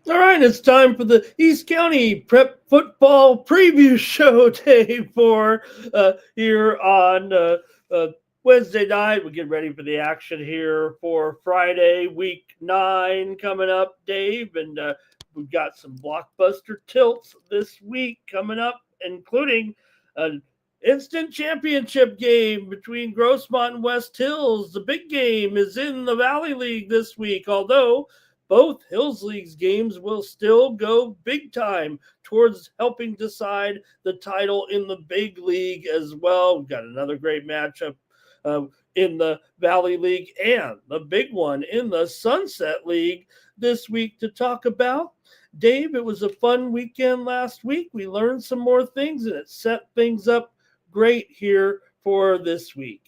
All right, it's time for the East County Prep Football Preview Show day for here on uh, Wednesday night. We get ready for the action here for Friday, Week 9 coming up, Dave, and we've got some blockbuster tilts this week coming up, including an instant championship game between Grossmont and West Hills. The big game is in the Valley League this week, although both Hills League's games will still go big time towards helping decide the title in the big league as well. We've got another great matchup uh, in the Valley League and the big one in the Sunset League this week to talk about. Dave, it was a fun weekend last week. We learned some more things and it set things up great here for this week.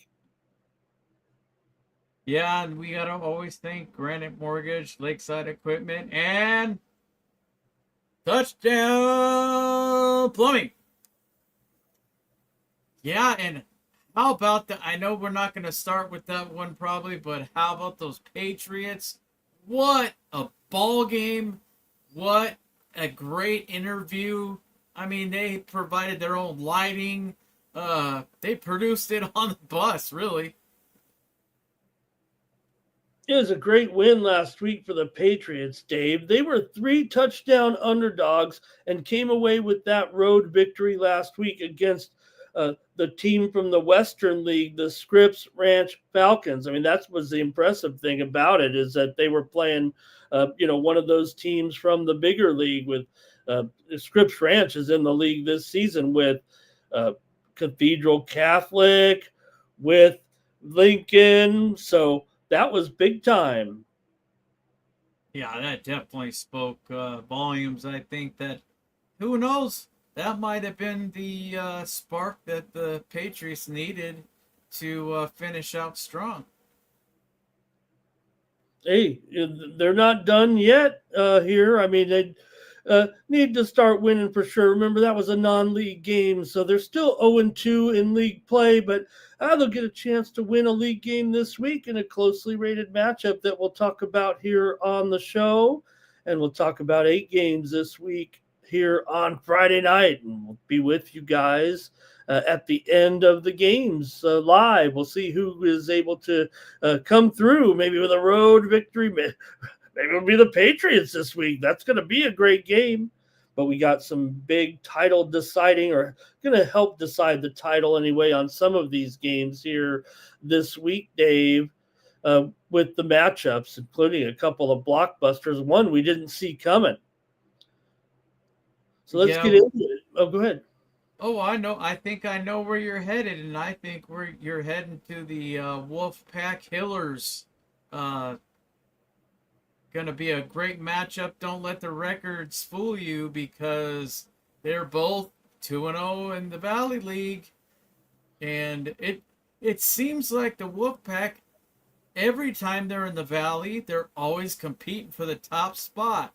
Yeah, and we gotta always thank Granite Mortgage, Lakeside Equipment, and Touchdown Plumbing. Yeah, and how about the? I know we're not gonna start with that one probably, but how about those Patriots? What a ball game! What a great interview! I mean, they provided their own lighting. They produced it on the bus, really. It was a great win last week for the Patriots, Dave. They were 3 touchdown underdogs and came away with that road victory last week against the team from the Western League, the Scripps Ranch Falcons. I mean, that was the impressive thing about it is that they were playing, one of those teams from the bigger league with Scripps Ranch is in the league this season with uh, Cathedral Catholic, with Lincoln. So that was big time. Yeah, that definitely spoke volumes. I think that who knows, that might have been the spark that the Patriots needed to finish out strong. Hey, they're not done yet here. I mean, they need to start winning for sure. Remember, that was a non league game, so they're still 0-2 in league play, but they'll get a chance to win a league game this week in a closely rated matchup that we'll talk about here on the show. And we'll talk about 8 games this week here on Friday night, and we'll be with you guys. At the end of the games live, we'll see who is able to come through, maybe with a road victory. Maybe it'll be the Patriots this week. That's going to be a great game. But we got some big title deciding, or going to help decide the title anyway, on some of these games here this week, Dave, with the matchups, including a couple of blockbusters, one we didn't see coming. So let's Yeah. get into it. Oh, go ahead. Oh, I know. I think I know where you're headed, and I think you're heading to the Wolfpack Hillers. Uh, Gonna be a great matchup. Don't let the records fool you because they're both 2-0 in the Valley League, and it seems like the Wolfpack every time they're in the Valley, they're always competing for the top spot.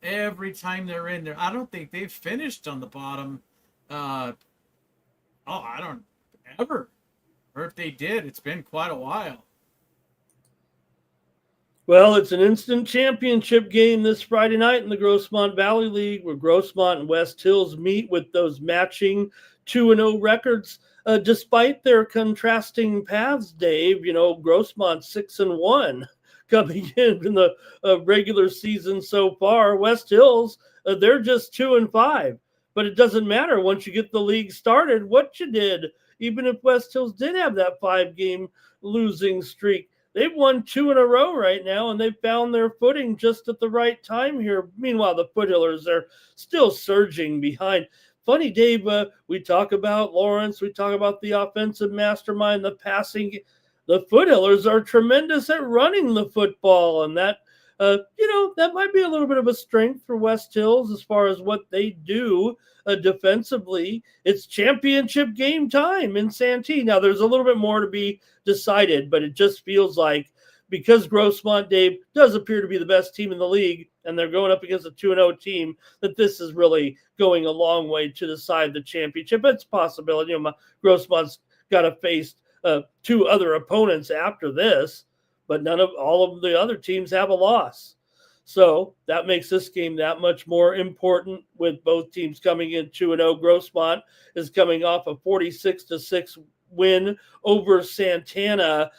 Every time they're in there, I don't think they've finished on the bottom. Uh, I don't ever. Or if they did, it's been quite a while. Well, it's an instant championship game this Friday night in the Grossmont Valley League, where Grossmont and West Hills meet with those matching 2-0 records. Despite their contrasting paths, Dave, Grossmont 6-1 coming in the regular season so far. West Hills, they're just 2-5. But it doesn't matter once you get the league started what you did. Even if West Hills did have that 5-game losing streak, they've won 2 in a row right now, and they've found their footing just at the right time here. Meanwhile, the Foothillers are still surging behind. Funny, Dave, we talk about Lawrence, we talk about the offensive mastermind, the passing. The Foothillers are tremendous at running the football, and that might be a little bit of a strength for West Hills as far as what they do defensively. It's championship game time in Santee. Now, there's a little bit more to be decided, but it just feels like because Grossmont, Dave, does appear to be the best team in the league, and they're going up against a 2-0 team, that this is really going a long way to decide the championship. It's a possibility. Grossmont's got to face 2 other opponents after this, but all of the other teams have a loss. So that makes this game that much more important with both teams coming in 2-0. Grossmont is coming off a 46-6 win over Santana.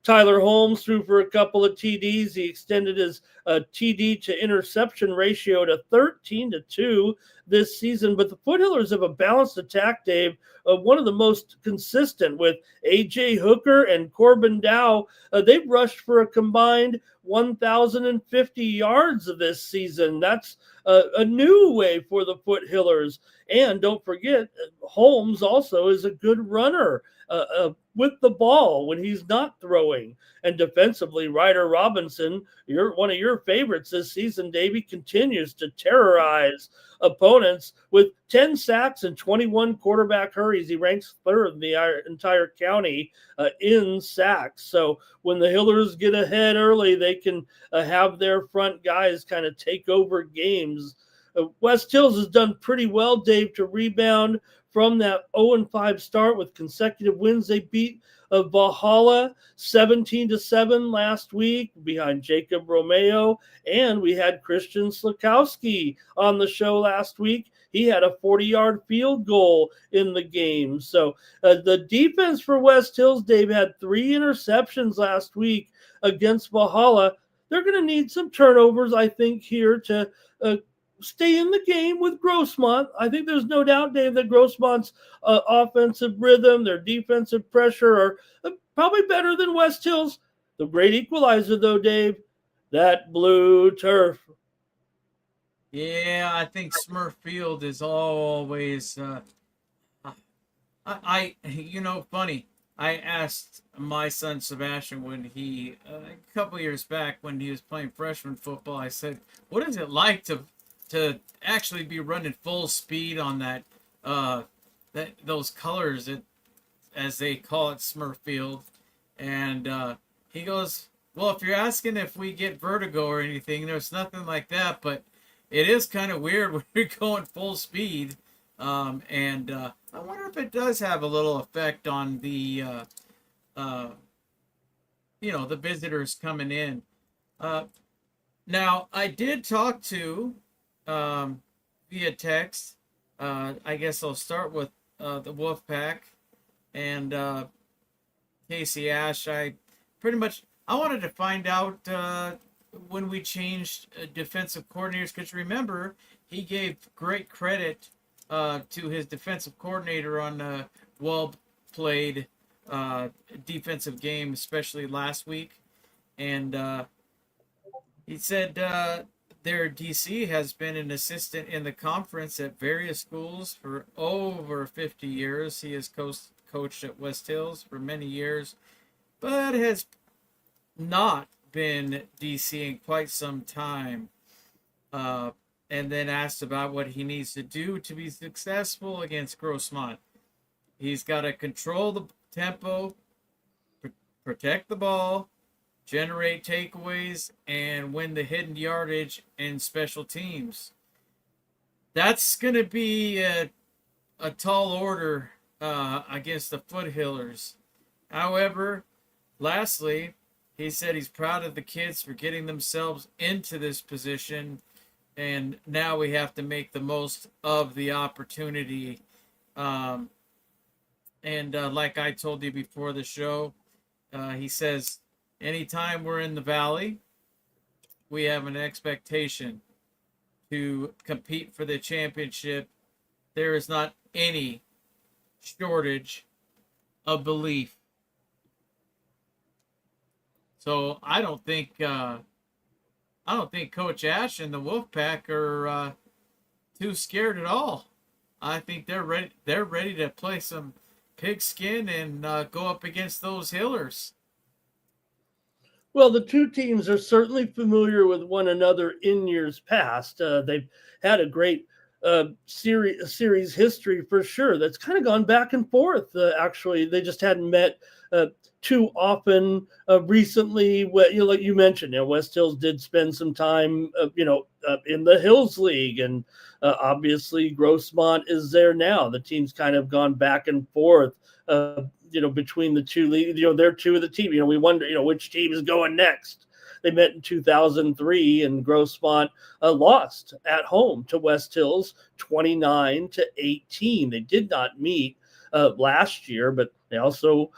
Tyler Holmes threw for a couple of TDs. He extended his TD to interception ratio to 13-2 this season. But the Foothillers have a balanced attack, Dave. One of the most consistent with A.J. Hooker and Corbin Dow. They've rushed for a combined 1,050 yards of this season. That's a new way for the Foothillers. And don't forget, Holmes also is a good runner with the ball when he's not throwing. And defensively, Ryder Robinson, one of your favorites this season, Davey, continues to terrorize opponents with 10 sacks and 21 quarterback hurries. He ranks third in the entire county in sacks. So when the Hillers get ahead early, they can have their front guys kind of take over games. West Hills has done pretty well, Dave, to rebound from that 0-5 start with consecutive wins. They beat Valhalla 17-7 last week behind Jacob Romeo, and we had Christian Slakowski on the show last week. He had a 40-yard field goal in the game. So the defense for West Hills, Dave, had 3 interceptions last week against Valhalla. They're going to need some turnovers, I think, here to stay in the game with Grossmont. I think there's no doubt, Dave, that Grossmont's offensive rhythm, their defensive pressure are probably better than West Hills. The great equalizer, though, Dave, that blue turf. Yeah, I think Smurf Field is always. Funny. I asked my son Sebastian when he a couple years back when he was playing freshman football. I said, "What is it like to actually be running full speed on that those colors as they call it, Smurf Field?" And he goes, "Well, if you're asking if we get vertigo or anything, there's nothing like that, but it is kind of weird when you're going full speed." And I wonder if it does have a little effect on the the visitors coming in. Now, I did talk to via text. I guess I'll start with the Wolfpack and Casey Ash. I wanted to find out when we changed defensive coordinators, because remember, he gave great credit to his defensive coordinator on a well-played defensive game, especially last week. And he said their DC has been an assistant in the conference at various schools for over 50 years. He has coached at West Hills for many years, but has not been DC in quite some time. And then asked about what he needs to do to be successful against Grossmont. He's got to control the tempo, protect the ball, generate takeaways, and win the hidden yardage and special teams. That's going to be a tall order against the Foothillers. However, lastly, he said he's proud of the kids for getting themselves into this position, and now we have to make the most of the opportunity. And like I told you before the show, he says, anytime we're in the Valley, we have an expectation to compete for the championship. There is not any shortage of belief. So I don't think Coach Ash and the Wolfpack are too scared at all. I think they're ready. They're ready to play some pigskin and go up against those Hillers. Well, the two teams are certainly familiar with one another in years past. They've had a great series history for sure. That's kind of gone back and forth. Actually, they just hadn't met too often recently. Like you mentioned, West Hills did spend some time, in the Hills League, and obviously Grossmont is there now. The team's kind of gone back and forth, between the two leagues. They're two of the team. We wonder, which team is going next. They met in 2003, and Grossmont lost at home to West Hills 29-18. They did not meet last year, but they also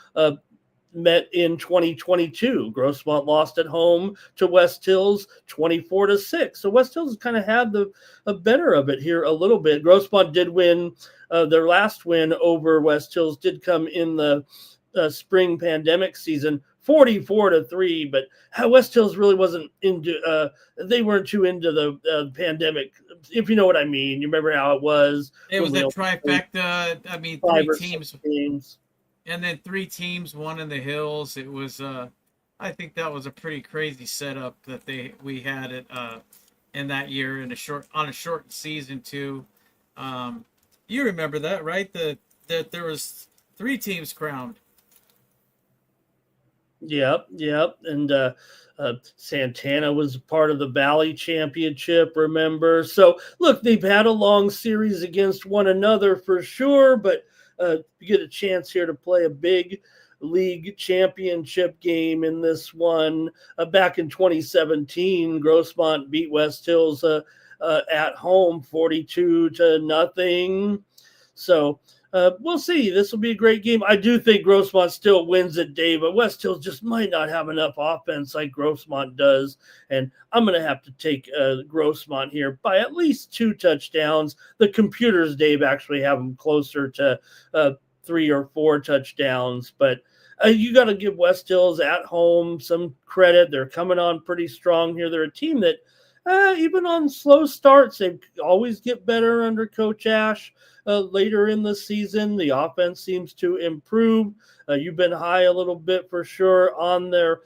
met in 2022. Grossmont lost at home to West Hills 24-6. So West Hills kind of had the better of it here a little bit. Grossmont did win. Their last win over West Hills did come in the spring pandemic season, 44-3. But West Hills really wasn't into. They weren't too into the pandemic, if you know what I mean. You remember how it was? It was a trifecta. I mean, three teams. And then 3 teams, one in the hills. It was, I think that was a pretty crazy setup that we had it in that year on a short season too. You remember that, right? That there was 3 teams crowned. Yep. And Santana was part of the Valley Championship, remember? So, look, they've had a long series against one another for sure, but you get a chance here to play a big league championship game in this one. Back in 2017, Grossmont beat West Hills at home 42-0. So we'll see. This will be a great game. I do think Grossmont still wins it, Dave, but West Hills just might not have enough offense like Grossmont does. And I'm going to have to take Grossmont here by at least 2 touchdowns. The computers, Dave, actually have them closer to 3 or 4 touchdowns. But you got to give West Hills at home some credit. They're coming on pretty strong here. They're a team that even on slow starts, they always get better under Coach Ash. Later in the season, the offense seems to improve. You've been high a little bit for sure on their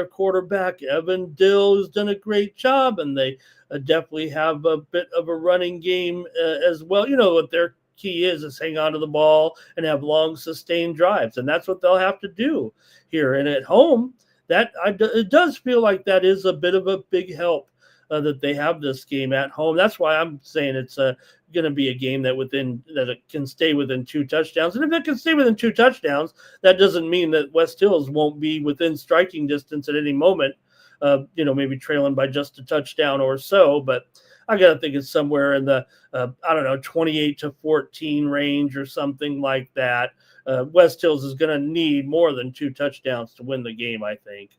quarterback, Evan Dill, who's done a great job, and they definitely have a bit of a running game as well. You know what their key is hang on to the ball and have long, sustained drives, and that's what they'll have to do here. And at home, it does feel like that is a bit of a big help. That they have this game at home. That's why I'm saying it's going to be a game that it can stay within 2 touchdowns. And if it can stay within 2 touchdowns, that doesn't mean that West Hills won't be within striking distance at any moment. Maybe trailing by just a touchdown or so. But I got to think it's somewhere in the 28-14 range or something like that. West Hills is going to need more than 2 touchdowns to win the game, I think.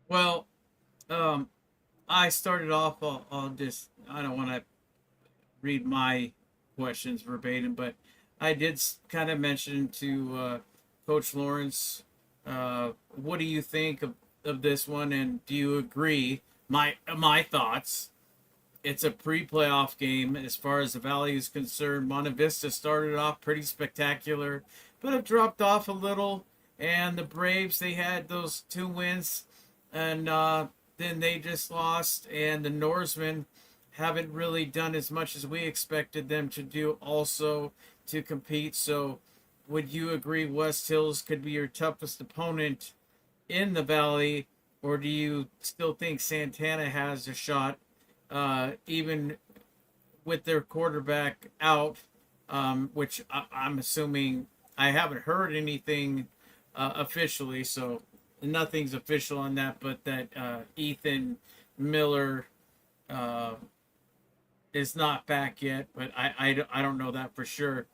Well, I started off, I don't want to read my questions verbatim, but I did kind of mention to Coach Lawrence, what do you think of this one, and do you agree? My thoughts, it's a pre-playoff game as far as the Valley is concerned. Monte Vista started off pretty spectacular, but have dropped off a little, and the Braves, they had those 2 wins, and then they just lost, and the Norsemen haven't really done as much as we expected them to do also to compete. So would you agree West Hills could be your toughest opponent in the Valley, or do you still think Santana has a shot, even with their quarterback out, which I'm assuming, I haven't heard anything officially, so nothing's official on that, but that Ethan Miller is not back yet, but I don't know that for sure.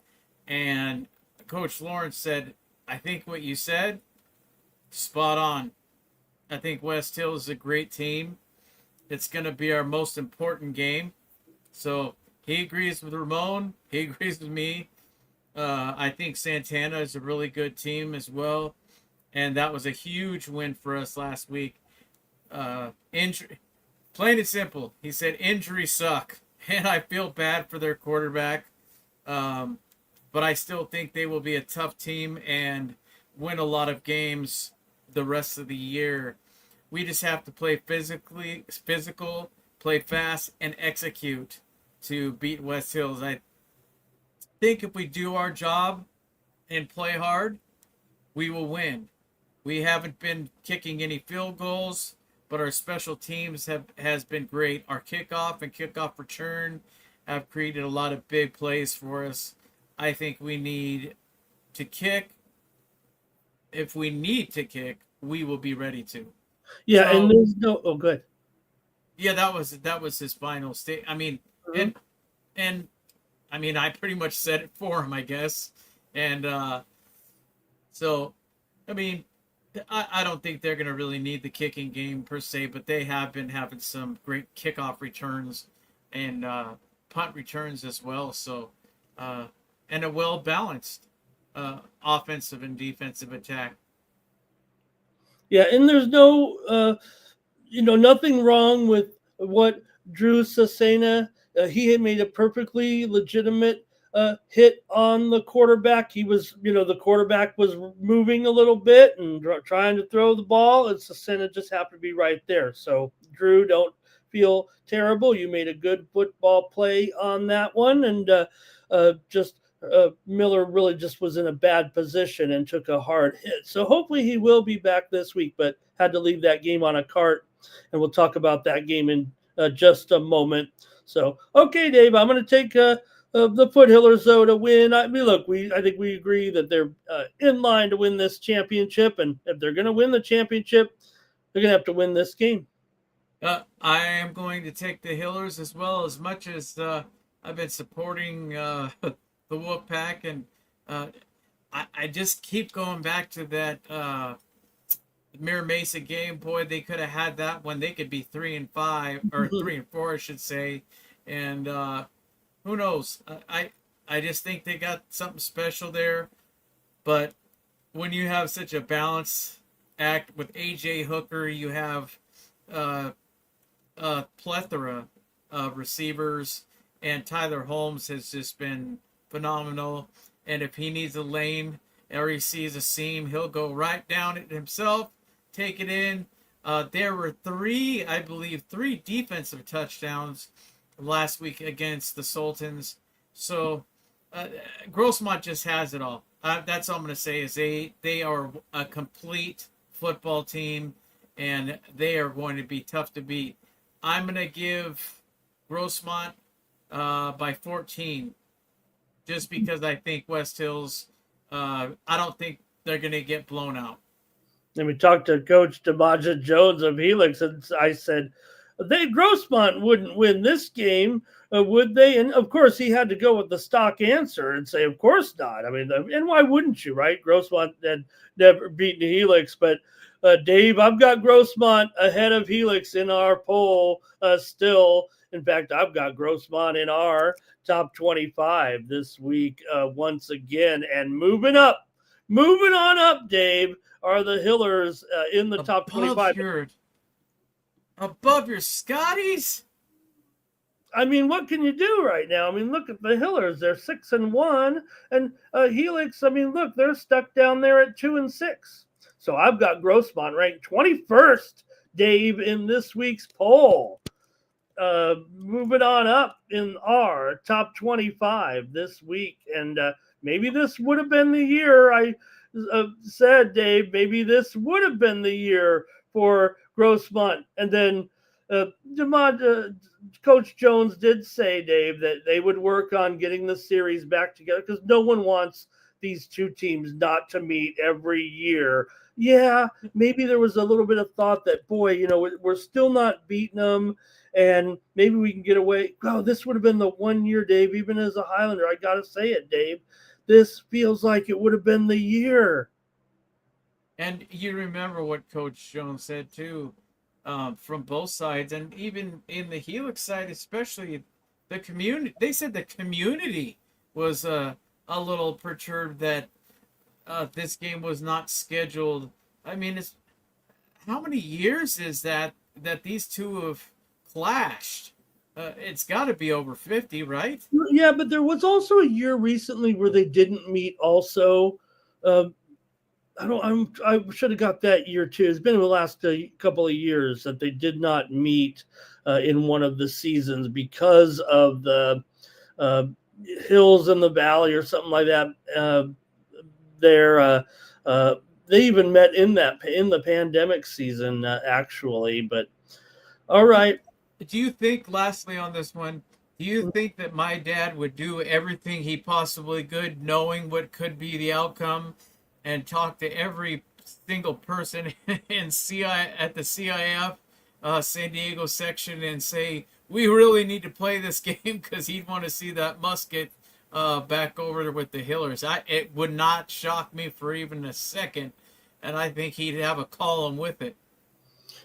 And Coach Lawrence said, I think what you said, spot on. I think West Hills is a great team. It's going to be our most important game. So he agrees with Ramon. He agrees with me. I think Santana is a really good team as well. And that was a huge win for us last week. Injury, plain and simple. He said injuries suck, and I feel bad for their quarterback. But I still think they will be a tough team and win a lot of games the rest of the year. We just have to play physical, play fast, and execute to beat West Hills. I think if we do our job and play hard, we will win. We haven't been kicking any field goals, but our special teams has been great. Our kickoff and kickoff return have created a lot of big plays for us. I think we need to kick. If we need to kick, we will be ready to. Yeah, and So there's no. Oh, good. yeah, that was his final state. I mean, Mhm. and I mean, I pretty much said it for him, I guess. And so, I mean, I don't think they're going to really need the kicking game per se, but they have been having some great kickoff returns and punt returns as well. So, uh, and a well balanced offensive and defensive attack. Yeah, and there's no, nothing wrong with what Drew Sasena. He had made a perfectly legitimate hit on the quarterback. He was, the quarterback was moving a little bit and trying to throw the ball, and Sasena just happened to be right there. So, Drew, don't feel terrible. You made a good football play on that one, and just Miller really just was in a bad position and took a hard hit. So hopefully he will be back this week, but had to leave that game on a cart. And we'll talk about that game in just a moment. So, okay, Dave, I'm going to take the Foothillers though to win. I mean, look, I think we agree that they're in line to win this championship, and if they're going to win the championship, they're going to have to win this game. I am going to take the Hillers as well, as much as I've been supporting the Wolfpack, and uh, I just keep going back to that Mirror Mesa game. Boy, they could have had that one. They could be 3-5 or 3-4, I should say. And who knows? I just think they got something special there. But when you have such a balance act with AJ Hooker, you have uh, a plethora of receivers, and Tyler Holmes has just been phenomenal. And if he needs a lane or he sees a seam, he'll go right down it himself, take it in. There were I believe, three defensive touchdowns last week against the Sultans. So Grossmont just has it all. That's all I'm going to say is they are a complete football team, and they are going to be tough to beat. I'm going to give Grossmont by 14, just because I think West Hills, I don't think they're going to get blown out. And we talked to Coach Demaja Jones of Helix, and I said, Grossmont wouldn't win this game, would they? And of course, he had to go with the stock answer and say, of course not. I mean, and why wouldn't you, right? Grossmont had never beaten Helix, but Dave, I've got Grossmont ahead of Helix in our poll still. In fact, I've got Grossmont in our top 25 this week once again, and moving on up, Dave, are the Hillers in the top Above 25. your Scotties? I mean, what can you do right now? I mean, look at the Hillers; they're 6-1, and Helix. I mean, look, they're stuck down there at 2-6. So I've got Grossmont ranked 21st, Dave, in this week's poll. Moving on up in our top 25 this week, and maybe this would have been the year. I said, Dave, maybe this would have been the year for Grossmont, and then uh, Coach Jones did say, Dave, that they would work on getting the series back together because no one wants these two teams not to meet every year. Yeah, maybe there was a little bit of thought that, boy, we're still not beating them, and maybe we can get away. Oh, this would have been the one year, Dave, even as a Highlander. I got to say it, Dave. This feels like it would have been the year. And you remember what Coach Jones said too, from both sides, and even in the Helix side, especially the community. They said the community was a little perturbed that this game was not scheduled. I mean, it's how many years is that these two have clashed? It's got to be over 50, right? Yeah, but there was also a year recently where they didn't meet. Also, uh, I should have got that year too. It's been the last couple of years that they did not meet in one of the seasons because of the uh, hills in the valley or something like that. There, they even met in the pandemic season actually. But all right. Do you think, lastly on this one, do you think that my dad would do everything he possibly could, knowing what could be the outcome, and talk to every single person in at the CIF San Diego section and say we really need to play this game because he'd want to see that musket back over there with the Hillers. It would not shock me for even a second, and I think he'd have a column with it.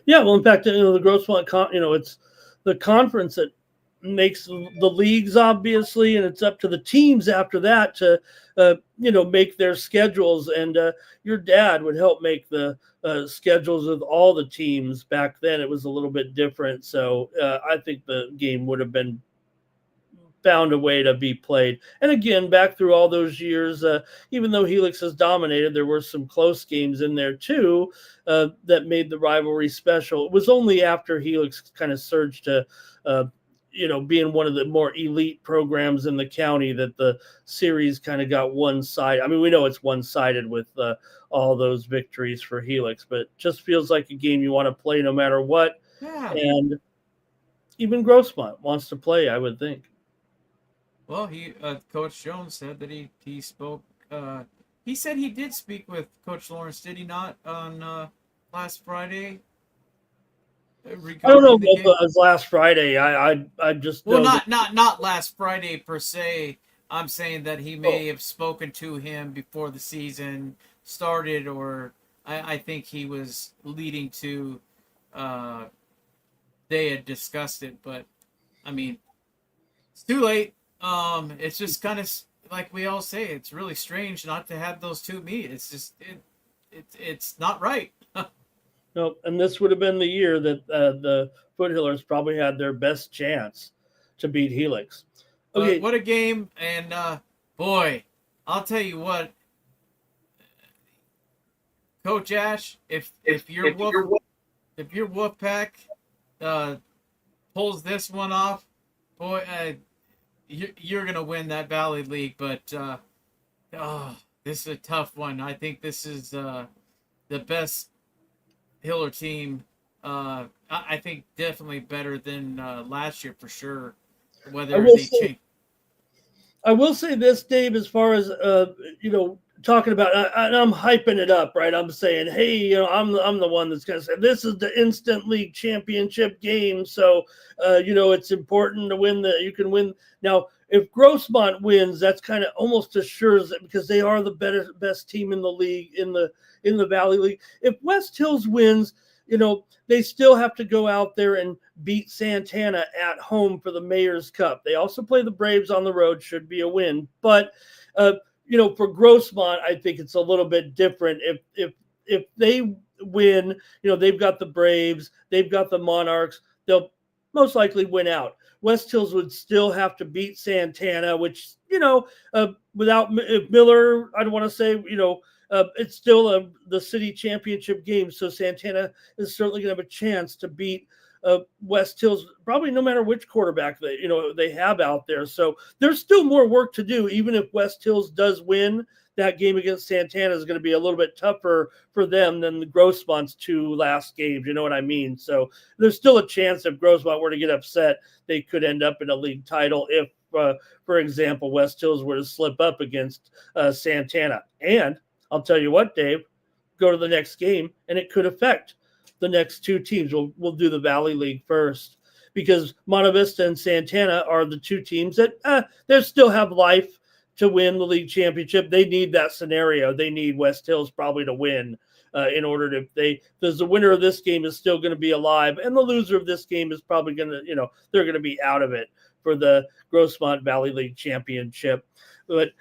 Yeah, well, in fact, the Grossmont, it's the conference that makes the leagues, obviously, and it's up to the teams after that to, make their schedules. And your dad would help make the schedules of all the teams. Back then, it was a little bit different. So I think the game would have been found a way to be played. And again, back through all those years, even though Helix has dominated, there were some close games in there too that made the rivalry special. It was only after Helix kind of surged to, being one of the more elite programs in the county that the series kind of got one-sided. I mean, we know it's one-sided with all those victories for Helix, but it just feels like a game you want to play no matter what. Yeah. And even Grossmont wants to play, I would think. Well, Coach Jones said that he spoke. He said he did speak with Coach Lawrence, did he not, on last Friday? I don't know if it was last Friday. I just not last Friday per se. I'm saying that he may have spoken to him before the season started, or I think he was leading to. They had discussed it, but I mean, it's too late. It's just kind of like we all say, it's really strange not to have those two meet. It's just it's not right. Nope. And this would have been the year that the Foothillers probably had their best chance to beat Helix. Okay, but what a game! And boy, I'll tell you what, Coach Ash, if your Wolfpack pulls this one off, boy. You're going to win that Valley League, but this is a tough one. I think this is the best Hiller team. I think definitely better than last year for sure. Whether they change. I will say this, Dave, as far as talking about, I'm hyping it up, right? I'm saying, hey, I'm the one that's going to say this is the instant league championship game, so it's important to win. You can win now. If Grossmont wins, that's kind of almost assures it because they are the best team in the league in the Valley League. If West Hills wins, they still have to go out there and beat Santana at home for the Mayor's Cup. They also play the Braves on the road, should be a win, but. For Grossmont, I think it's a little bit different. If they win, they've got the Braves, they've got the Monarchs, they'll most likely win out. West Hills would still have to beat Santana, which, without Miller, I don't want to say, it's still the city championship game. So Santana is certainly going to have a chance to beat West Hills, probably no matter which quarterback they have out there. So there's still more work to do. Even if West Hills does win, that game against Santana is going to be a little bit tougher for them than the Grossmont's two last games. You know what I mean? So there's still a chance if Grossmont were to get upset, they could end up in a league title if, for example, West Hills were to slip up against Santana. And I'll tell you what, Dave, go to the next game, and it could affect the next two teams. We'll do the Valley League first because Monte Vista and Santana are the two teams that they still have life to win the league championship. They need that scenario. They need West Hills probably to win in order to because the winner of this game is still going to be alive, and the loser of this game is probably going to they're going to be out of it for the Grossmont Valley League championship. But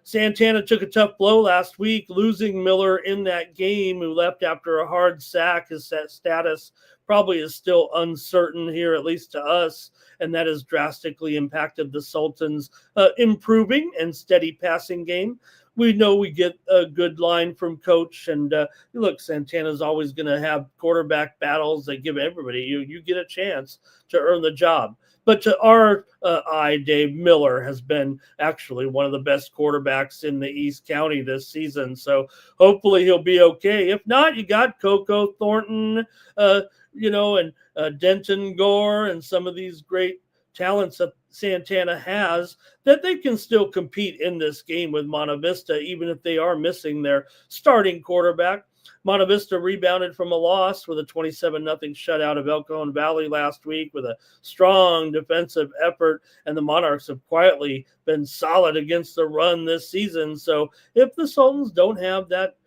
Santana took a tough blow last week, losing Miller in that game, who left after a hard sack. His status probably is still uncertain here, at least to us, and that has drastically impacted the Sultans' improving and steady passing game. We know we get a good line from coach, and look, Santana's always going to have quarterback battles. They give everybody, you get a chance to earn the job. But to our eye, Dave, Miller has been actually one of the best quarterbacks in the East County this season. So hopefully he'll be okay. If not, you got Coco Thornton, and Denton Gore and some of these great talents that Santana has that they can still compete in this game with Monte Vista, even if they are missing their starting quarterback. Monte Vista rebounded from a loss with a 27-0 shutout of El Cajon Valley last week with a strong defensive effort, and the Monarchs have quietly been solid against the run this season. So if the Sultans don't have that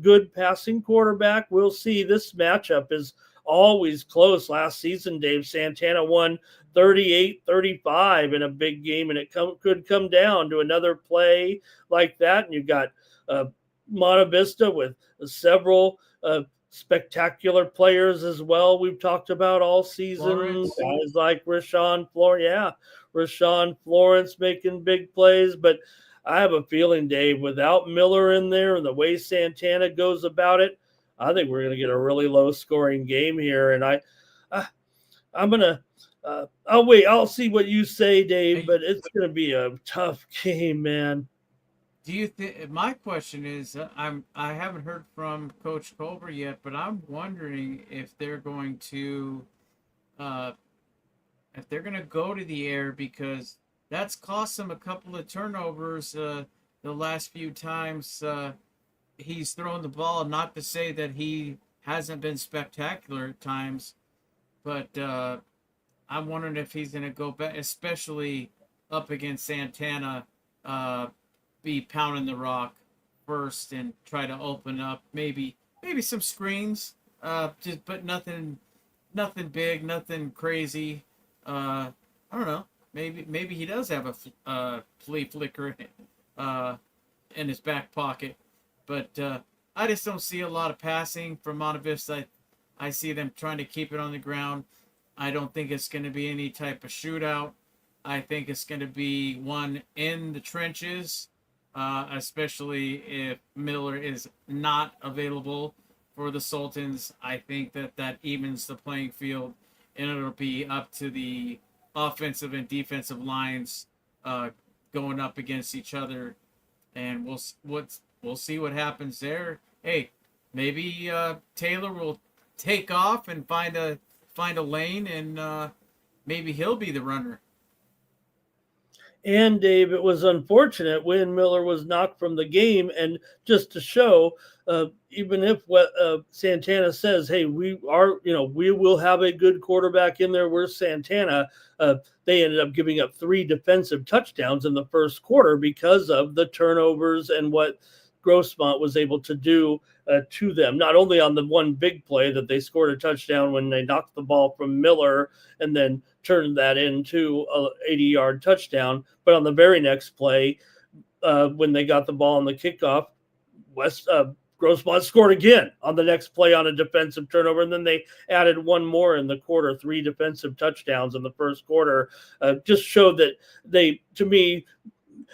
good passing quarterback, we'll see. This matchup is always close. Last season, Dave, Santana won 38-35 in a big game, and it could come down to another play like that. And you got Monte Vista with several spectacular players as well. We've talked about all season, guys like Rashawn Florence. Yeah, Rashawn Florence making big plays, but I have a feeling, Dave, without Miller in there and the way Santana goes about it, I think we're going to get a really low-scoring game here. And I'm going to I'll wait. I'll see what you say, Dave, but it's going to be a tough game, man. Do you think? My question is, I haven't heard from Coach Culver yet, but I'm wondering if they're going to go to the air, because that's cost him a couple of turnovers the last few times he's thrown the ball. Not to say that he hasn't been spectacular at times, but I'm wondering if he's going to go back, especially up against Santana, be pounding the rock first and try to open up maybe some screens, but nothing big, nothing crazy. I don't know. Maybe he does have a flea flicker in his back pocket, but I just don't see a lot of passing from Monte Vista. I see them trying to keep it on the ground. I don't think it's going to be any type of shootout. I think it's going to be one in the trenches, especially if Miller is not available for the Sultans. I think that evens the playing field, and it'll be up to the offensive and defensive lines going up against each other, and we'll see what happens there. Hey, maybe Taylor will take off and find a lane, and maybe he'll be the runner. And Dave, it was unfortunate when Miller was knocked from the game, and just to show, even if Santana says, "Hey, we will have a good quarterback in there," we're Santana. They ended up giving up 3 defensive touchdowns in the first quarter because of the turnovers and what Grossmont was able to do to them. Not only on the one big play that they scored a touchdown when they knocked the ball from Miller and then turned that into a 80-yard touchdown, but on the very next play, when they got the ball on the kickoff, Grossmont scored again on the next play on a defensive turnover, and then they added one more in the quarter. 3 defensive touchdowns in the first quarter. Just showed that they, to me,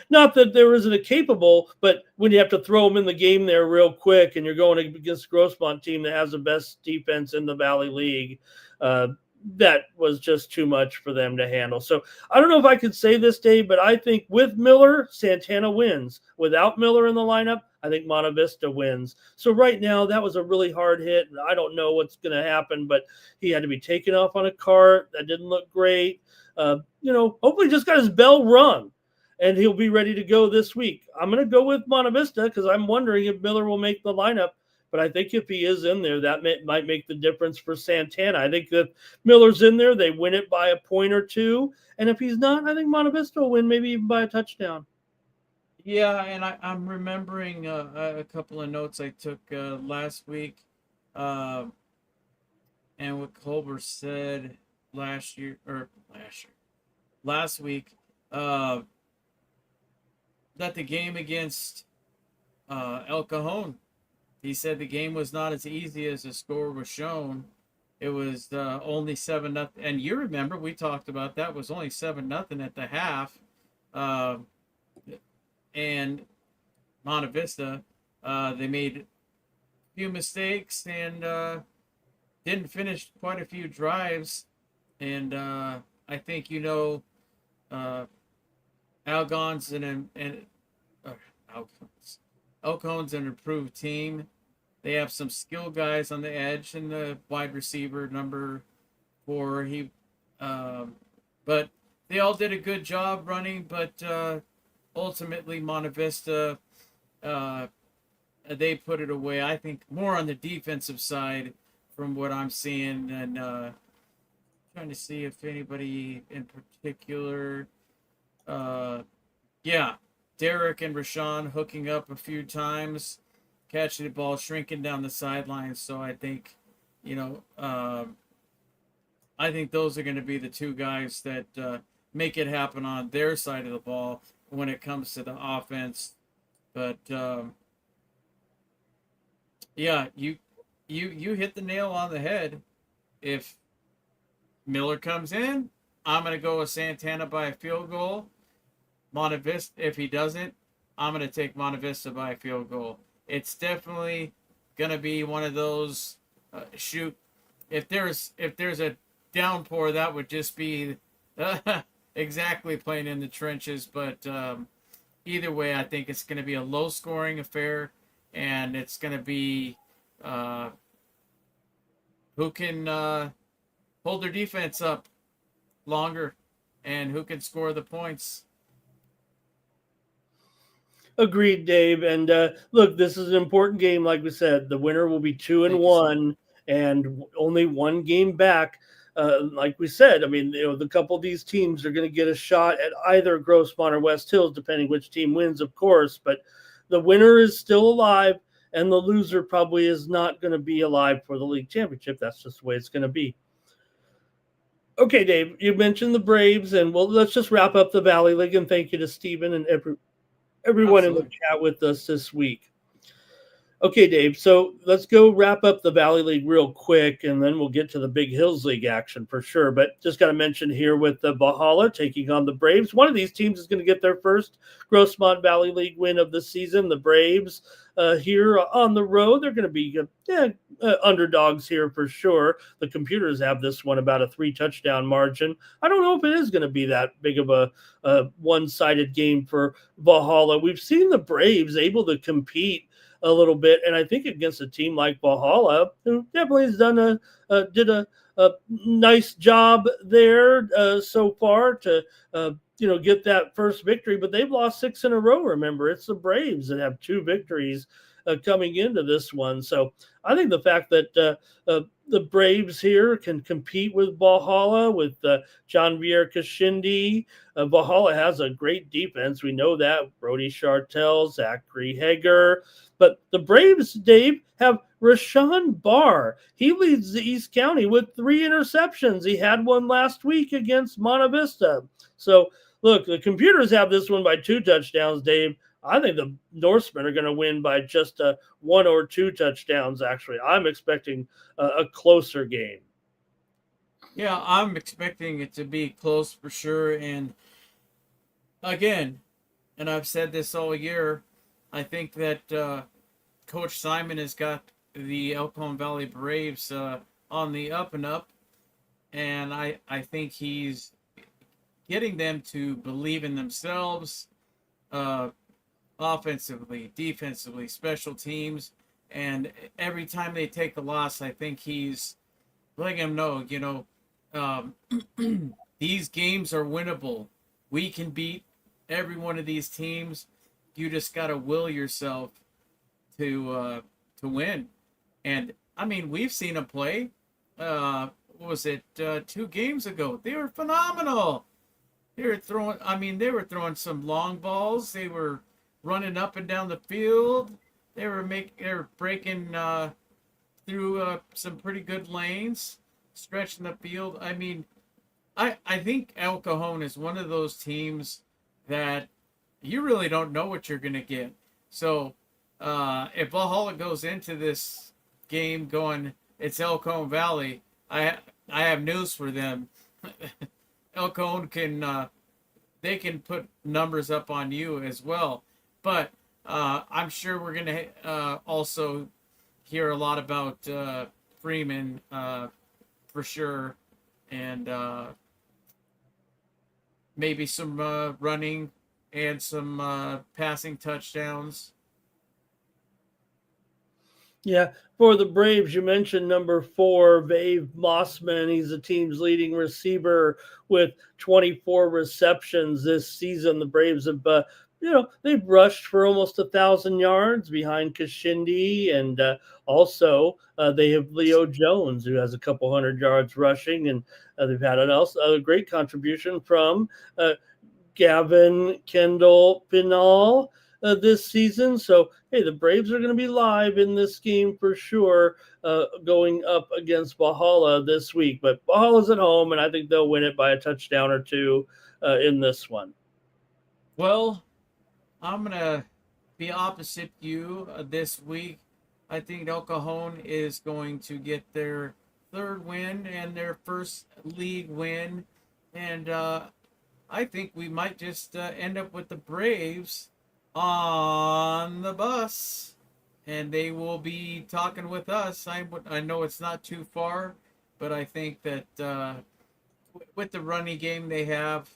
not that there isn't a capable, but when you have to throw them in the game there real quick and you're going against Grossmont team that has the best defense in the Valley League, that was just too much for them to handle. So I don't know if I could say this, Dave, but I think with Miller, Santana wins. Without Miller in the lineup, I think Monte Vista wins. So right now, that was a really hard hit, and I don't know what's going to happen, but he had to be taken off on a cart. That didn't look great. Hopefully just got his bell rung, and he'll be ready to go this week. I'm going to go with Monte Vista because I'm wondering if Miller will make the lineup. But I think if he is in there, that might make the difference for Santana. I think that Miller's in there, they win it by a point or two. And if he's not, I think Monte Vista will win, maybe even by a touchdown. Yeah, and I'm remembering a couple of notes I took last week, and what Culver said last week, that the game against El Cajon, he said the game was not as easy as the score was shown. It was only 7-0, and you remember we talked about that. It was only 7-0 at the half, and Monte Vista, they made a few mistakes and didn't finish quite a few drives, and I think El Cajon's an improved team. They have some skill guys on the edge and the wide receiver number 4. But they all did a good job running. But ultimately, Monte Vista, they put it away. I think more on the defensive side from what I'm seeing, and trying to see if anybody in particular. Yeah, Derek and Rashawn hooking up a few times, catching the ball, shrinking down the sidelines. So I think, you know, I think those are going to be the two guys that make it happen on their side of the ball when it comes to the offense. But yeah, you hit the nail on the head. If Miller comes in, I'm going to go with Santana by a field goal. Monte Vista, if he doesn't, I'm going to take Monte Vista by a field goal. It's definitely going to be one of those shoot. If there's a downpour, that would just be exactly playing in the trenches. But either way, I think it's going to be a low-scoring affair, and it's going to be who can hold their defense up longer and who can score the points. Agreed, Dave. And look, this is an important game. Like we said, the winner will be 2-1 and only one game back. Like we said, I mean, the couple of these teams are going to get a shot at either Grossmont or West Hills, depending which team wins, of course. But the winner is still alive, and the loser probably is not going to be alive for the league championship. That's just the way it's going to be. Okay, Dave, you mentioned the Braves, and let's just wrap up the Valley League. And thank you to Stephen and everyone in the chat with us this week. Okay, Dave, so let's go wrap up the Valley League real quick, and then we'll get to the Big Hills League action for sure. But just got to mention here with the Valhalla taking on the Braves, one of these teams is going to get their first Grossmont Valley League win of the season. The Braves here on the road, they're going to be underdogs here for sure. The computers have this one about a 3-touchdown margin. I don't know if it is going to be that big of a one-sided game for Valhalla. We've seen the Braves able to compete a little bit, and I think against a team like Valhalla, who definitely has done did a nice job there so far to get that first victory. But they've lost 6 in a row. Remember, it's the Braves that have 2 victories coming into this one. So I think the fact that the Braves here can compete with Valhalla, with John Kashindi. Valhalla has a great defense. We know that. Brody Chartel, Zachary Hager. But the Braves, Dave, have Rashawn Barr. He leads the East County with 3 interceptions. He had one last week against Monte Vista. So, look, the computers have this one by 2 touchdowns, Dave. I think the Norsemen are going to win by just 1 or 2 touchdowns, actually. I'm expecting a closer game. Yeah, I'm expecting it to be close for sure. And again, and I've said this all year, I think that Coach Simon has got the Elkhorn Valley Braves on the up and up. And I think he's getting them to believe in themselves, offensively, defensively, special teams. And every time they take a loss, I think he's letting them know, these games are winnable. We can beat every one of these teams. You just got to will yourself to win. And I mean, we've seen them play. What was it 2 games ago? They were phenomenal. They were throwing some long balls. They were running up and down the field. They were breaking through some pretty good lanes, stretching the field. I mean, I think El Cajon is one of those teams that you really don't know what you're going to get. So if Valhalla goes into this game going, it's El Cajon Valley, I have news for them. El Cajon they can put numbers up on you as well. But I'm sure we're going to also hear a lot about Freeman for sure. And maybe some running and some passing touchdowns. Yeah, for the Braves, you mentioned number 4, Vave Mossman. He's the team's leading receiver with 24 receptions this season. The Braves have they've rushed for almost 1,000 yards behind Kashindi, and also they have Leo Jones, who has a couple hundred yards rushing, and they've had a great contribution from Gavin Kendall Pinal this season. So, hey, the Braves are going to be live in this game for sure, going up against Valhalla this week. But Valhalla's at home, and I think they'll win it by a touchdown or two in this one. Well, I'm going to be opposite you this week. I think El Cajon is going to get their third win and their first league win. And I think we might just end up with the Braves on the bus. And they will be talking with us. I know it's not too far, but I think that with the running game they have,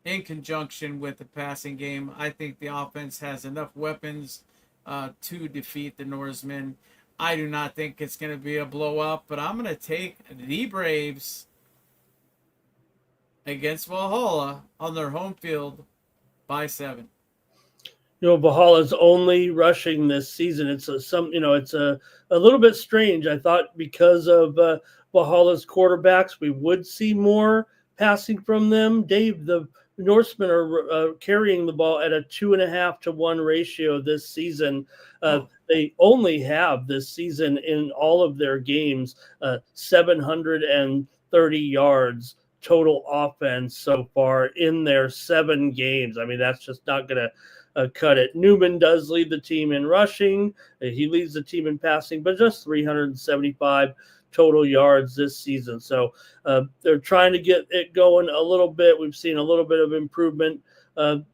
in conjunction with the passing game, I think the offense has enough weapons to defeat the Norsemen. I do not think it's going to be a blowout, but I'm going to take the Braves against Valhalla on their home field by 7. Valhalla's only rushing this season. It's a little bit strange. I thought because of Valhalla's quarterbacks, we would see more passing from them. Dave, the Norsemen are carrying the ball at a 2.5 to 1 ratio this season. They only have this season in all of their games 730 yards total offense so far in their 7 games. I mean, that's just not going to cut it. Newman does lead the team in rushing. He leads the team in passing, but just 375 total yards this season. So they're trying to get it going a little bit. We've seen a little bit of improvement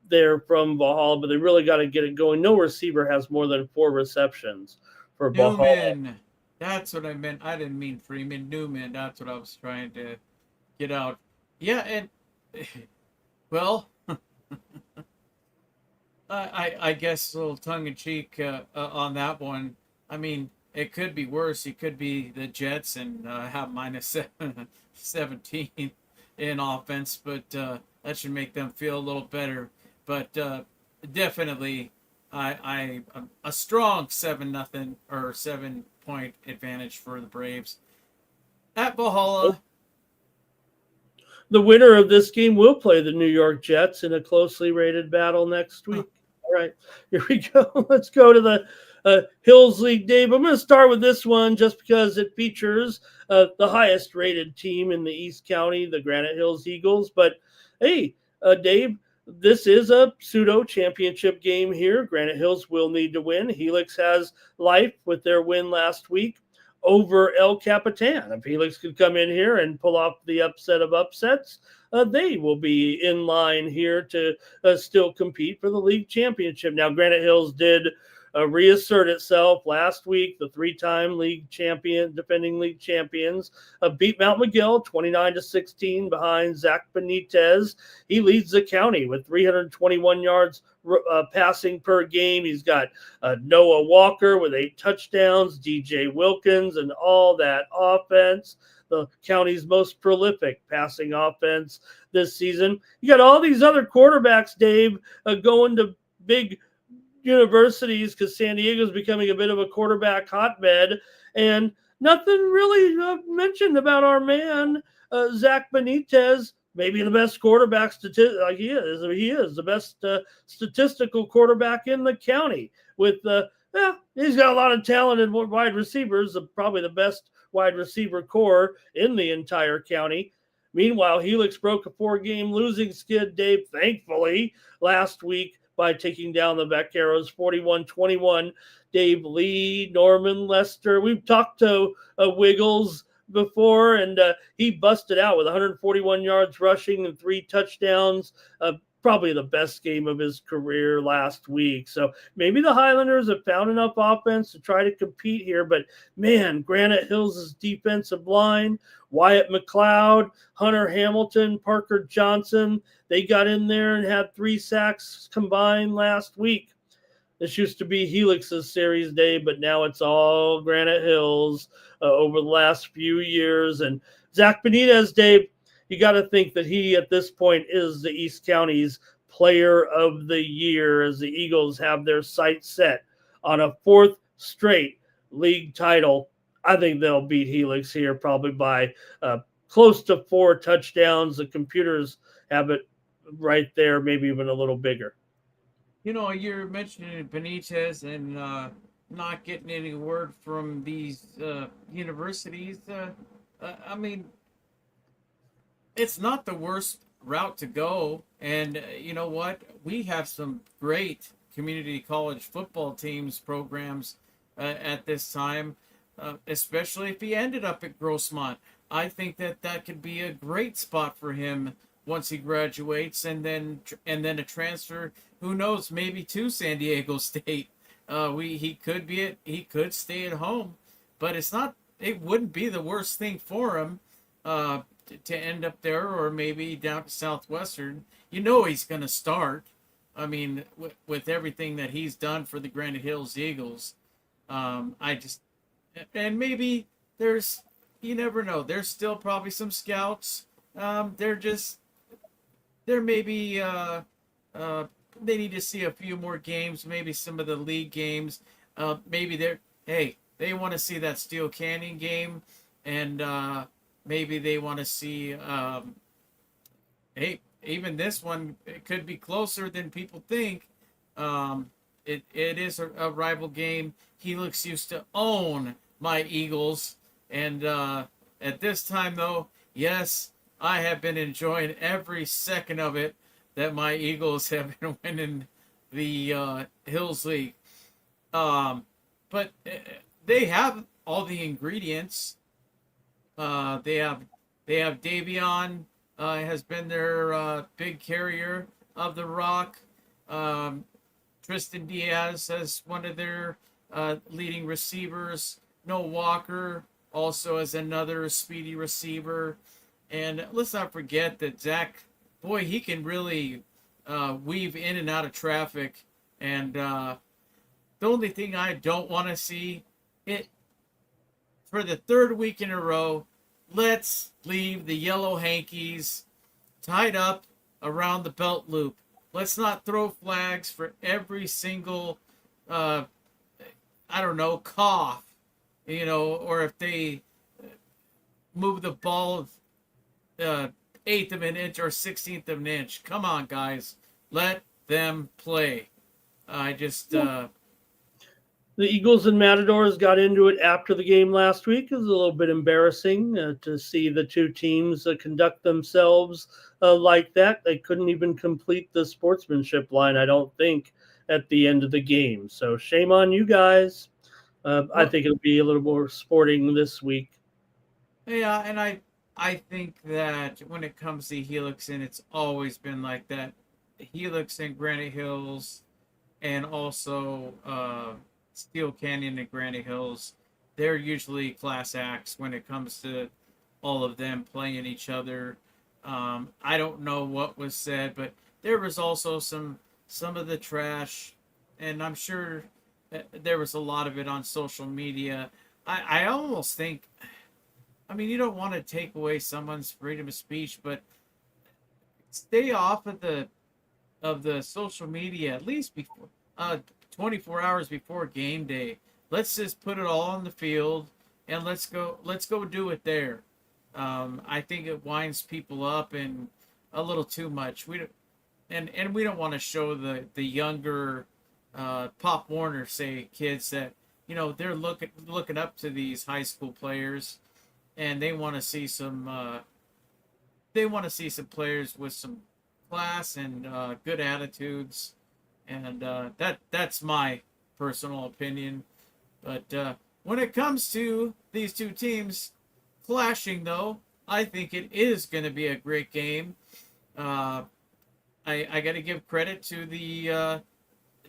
there from Valhalla, but they really got to get it going. No receiver has more than 4 receptions for Valhalla. Newman. That's what I meant. I didn't mean Freeman. Newman. That's what I was trying to get out. Yeah, and well, I guess a little tongue-in-cheek on that one. I mean, it could be worse. It could be the Jets and have minus 17 in offense, but that should make them feel a little better. But definitely, I a strong 7-0 or 7-point advantage for the Braves at Valhalla. The winner of this game will play the New York Jets in a closely rated battle next week. All right, here we go. Let's go to the Hills League, Dave. I'm going to start with this one just because it features the highest rated team in the East County, the Granite Hills Eagles. But hey, Dave, this is a pseudo championship game here. Granite Hills will need to win. Helix has life with their win last week over El Capitan. If Helix could come in here and pull off the upset of upsets, they will be in line here to still compete for the league championship. Now, Granite Hills did reassert itself last week. The 3-time league champion, defending league champions, beat Mount McGill 29-16 behind Zach Benitez. He leads the county with 321 yards passing per game. He's got Noah Walker with 8 touchdowns, DJ Wilkins, and all that offense. The county's most prolific passing offense this season. You got all these other quarterbacks, Dave, going to big universities because San Diego's becoming a bit of a quarterback hotbed, and nothing really mentioned about our man Zach Benitez. Maybe the best quarterback like he is. I mean, he is the best statistical quarterback in the county. With he's got a lot of talented wide receivers, probably the best wide receiver core in the entire county. Meanwhile, Helix broke a 4-game losing skid, Dave, thankfully, last week by taking down the Vaqueros 41-21. Dave Lee, Norman Lester. We've talked to Wiggles before, and he busted out with 141 yards rushing and 3 touchdowns. Probably the best game of his career last week. So maybe the Highlanders have found enough offense to try to compete here. But, man, Granite Hills' defensive line, Wyatt McLeod, Hunter Hamilton, Parker Johnson, they got in there and had 3 sacks combined last week. This used to be Helix's series day, but now it's all Granite Hills over the last few years. And Zach Benitez, Dave, you got to think that he, at this point, is the East County's Player of the Year as the Eagles have their sights set on a fourth straight league title. I think they'll beat Helix here probably by close to 4 touchdowns. The computers have it right there, maybe even a little bigger. You're mentioning Benitez and not getting any word from these universities. I mean, it's not the worst route to go. And you know what? We have some great community college football teams programs at this time, especially if he ended up at Grossmont. I think that could be a great spot for him once he graduates, and then a transfer. Who knows? Maybe to San Diego State. He could stay at home, but it's not. It wouldn't be the worst thing for him to end up there, or maybe down to Southwestern. He's going to start. I mean, with everything that he's done for the Granite Hills Eagles, and maybe you never know. There's still probably some scouts. There may be they need to see a few more games, maybe some of the league games. Maybe they want to see that Steel Canyon game, and maybe they want to see even this one. It could be closer than people think. It is a rival game. Helix used to own my Eagles, and at this time though, yes, I have been enjoying every second of it that my Eagles have been winning the Hills League. But they have all the ingredients. They have Davion has been their big carrier of the rock. Tristan Diaz as one of their leading receivers. Noah Walker also as another speedy receiver. And let's not forget that Zach, boy, he can really weave in and out of traffic. And the only thing I don't want to see, for the third week in a row, let's leave the yellow hankies tied up around the belt loop. Let's not throw flags for every single, cough, or if they move the ball eighth of an inch or 16th of an inch. Come on, guys. Let them play. The Eagles and Matadors got into it after the game last week. It was a little bit embarrassing to see the two teams conduct themselves like that. They couldn't even complete the sportsmanship line, I don't think, at the end of the game. So shame on you guys. I think it'll be a little more sporting this week. Yeah, and I think that when it comes to Helix, and it's always been like that, Helix and Granite Hills, and also Steel Canyon and Granite Hills, they're usually class acts when it comes to all of them playing each other. I don't know what was said, but there was also some of the trash, and I'm sure there was a lot of it on social media. I almost think, you don't want to take away someone's freedom of speech, but stay off of the social media at least before 24 hours before game day. Let's just put it all on the field and let's go do it there. I think it winds people up and a little too much. We don't want to show the younger Pop Warner kids that they're looking up to these high school players, and they want to see some players with some class and good attitudes, and that's my personal opinion. But when it comes to these two teams clashing, though, I think it is going to be a great game. I got to give credit to the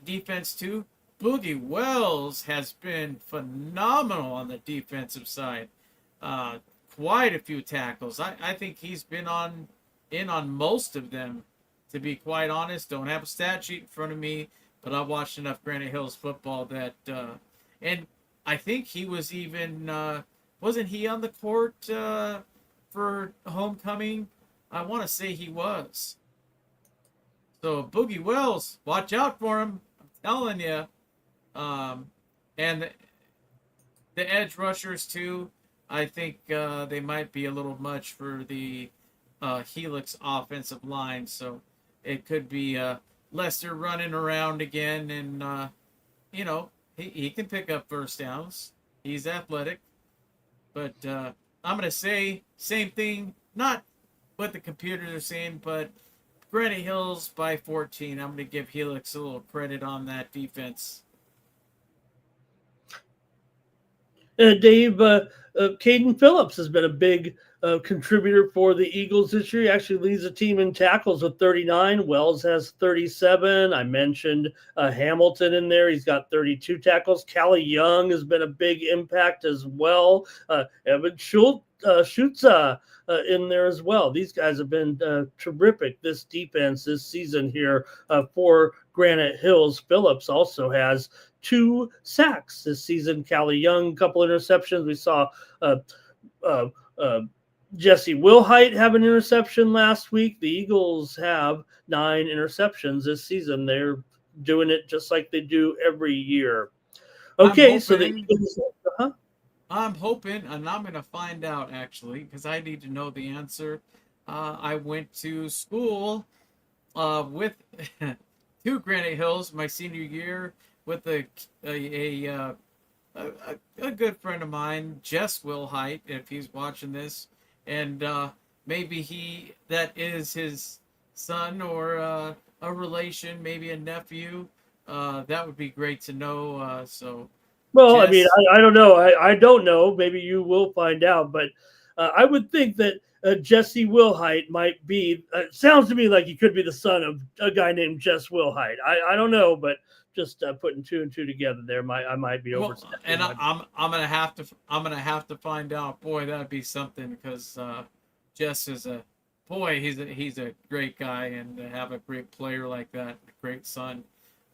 defense too. Boogie Wells has been phenomenal on the defensive side. Quite a few tackles. I think he's been on most of them, to be quite honest. Don't have a stat sheet in front of me, but I've watched enough Granite Hills football that and I think he was even wasn't he on the court for homecoming? I want to say he was. So Boogie Wells, watch out for him. I'm telling you. And the edge rushers too. I think they might be a little much for the Helix offensive line. So it could be Lester running around again, and he can pick up first downs. He's athletic, but I'm gonna say same thing. Not what the computers are saying, but Granite Hills by 14. I'm gonna give Helix a little credit on that defense. Dave, Caden Phillips has been a big contributor for the Eagles this year. He actually leads the team in tackles with 39. Wells has 37. I mentioned Hamilton in there. He's got 32 tackles. Callie Young has been a big impact as well. Evan Schutz in there as well. These guys have been terrific, this defense this season here for Granite Hills. Phillips also has 2 sacks this season. Callie Young, a couple interceptions. We saw Jesse Wilhite have an interception last week. The Eagles have 9 interceptions this season. They're doing it just like they do every year. Okay, so the Eagles. I'm hoping, and I'm going to find out actually, because I need to know the answer. I went to school with to Granite Hills my senior year with a good friend of mine, Jess Wilhite, if he's watching this, and maybe that is his son or a relation, maybe a nephew. That would be great to know. Well, Jess, I mean, I don't know. I don't know. Maybe you will find out. But I would think that Jesse Wilhite might be. Sounds to me like he could be the son of a guy named Jess Wilhite. I don't know, but just putting 2 and 2 together there, I might be overstepping. And I'm gonna have to find out. Boy, that'd be something, because Jess is he's a great guy, and to have a great player like that, a great son,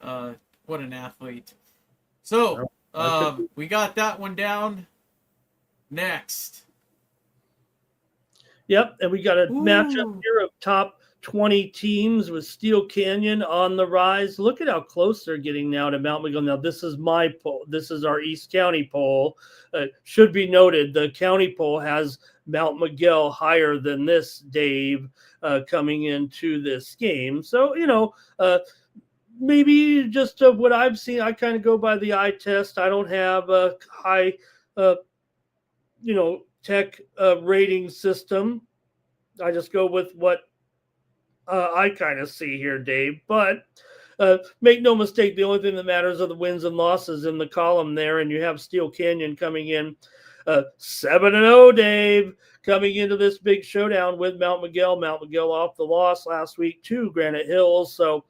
what an athlete. So we got that one down. Next. Yep, and we got a matchup here of top 20 teams with Steel Canyon on the rise. Look at how close they're getting now to Mount Miguel. Now, this is my poll. This is our East County poll. Should be noted, the county poll has Mount Miguel higher than this, Dave, coming into this game. So, maybe just what I've seen, I kind of go by the eye test. I don't have a high, tech rating system. I just go with what I kind of see here, Dave. But make no mistake, the only thing that matters are the wins and losses in the column there. And you have Steel Canyon coming in 7-0, Dave, coming into this big showdown with Mount Miguel. Mount Miguel off the loss last week to Granite Hills. So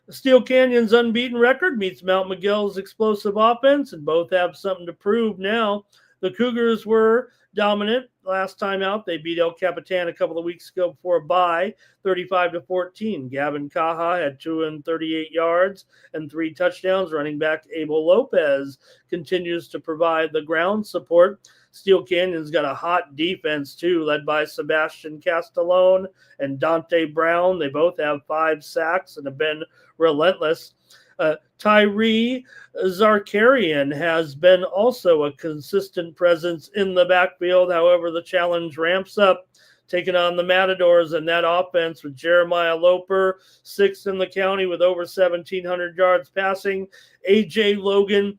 Steel Canyon's unbeaten record meets Mount Miguel's explosive offense, and both have something to prove now. The Cougars were dominant last time out. They beat El Capitan a couple of weeks ago before a bye, 35-14. Gavin Caja had 238 yards and 3 touchdowns. Running back Abel Lopez continues to provide the ground support. Steel Canyon's got a hot defense too, led by Sebastian Castellone and Dante Brown. They both have 5 sacks and have been relentless. Tyree Zarkarian has been also a consistent presence in the backfield. However, the challenge ramps up, taking on the Matadors and that offense with Jeremiah Loper, 6th in the county with over 1,700 yards passing. AJ Logan,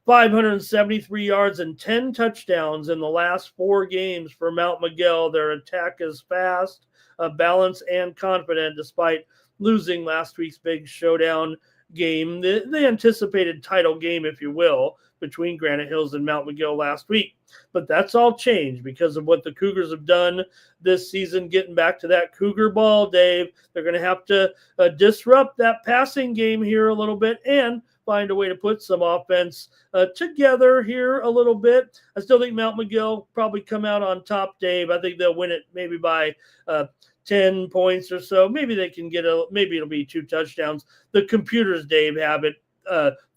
573 yards and 10 touchdowns in the last 4 games for Mount Miguel. Their attack is fast, balanced, and confident despite losing last week's big showdown game, the anticipated title game, if you will, between Granite Hills and Mount Miguel last week. But that's all changed because of what the Cougars have done this season, getting back to that Cougar ball, Dave. They're going to have to disrupt that passing game here a little bit and find a way to put some offense together here a little bit. I still think Mount Miguel probably come out on top, Dave. I think they'll win it maybe by 10 points or so. Maybe they can maybe it'll be 2 touchdowns. The computers, Dave, have it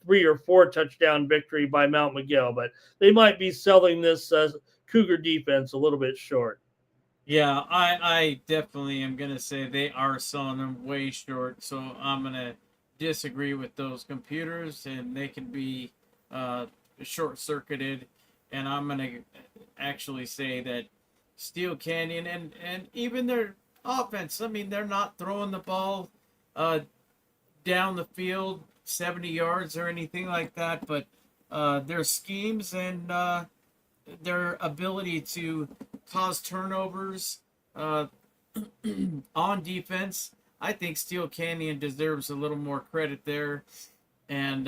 3 or 4 touchdown victory by Mount Miguel, but they might be selling this Cougar defense a little bit short. Yeah, I definitely am gonna say they are selling them way short. So I'm gonna disagree with those computers, and they can be uh, short circuited. And I'm gonna actually say that Steel Canyon and even their offense. I mean, they're not throwing the ball uh, down the field 70 yards or anything like that, but their schemes and their ability to cause turnovers uh, on defense. I think Steel Canyon deserves a little more credit there. And,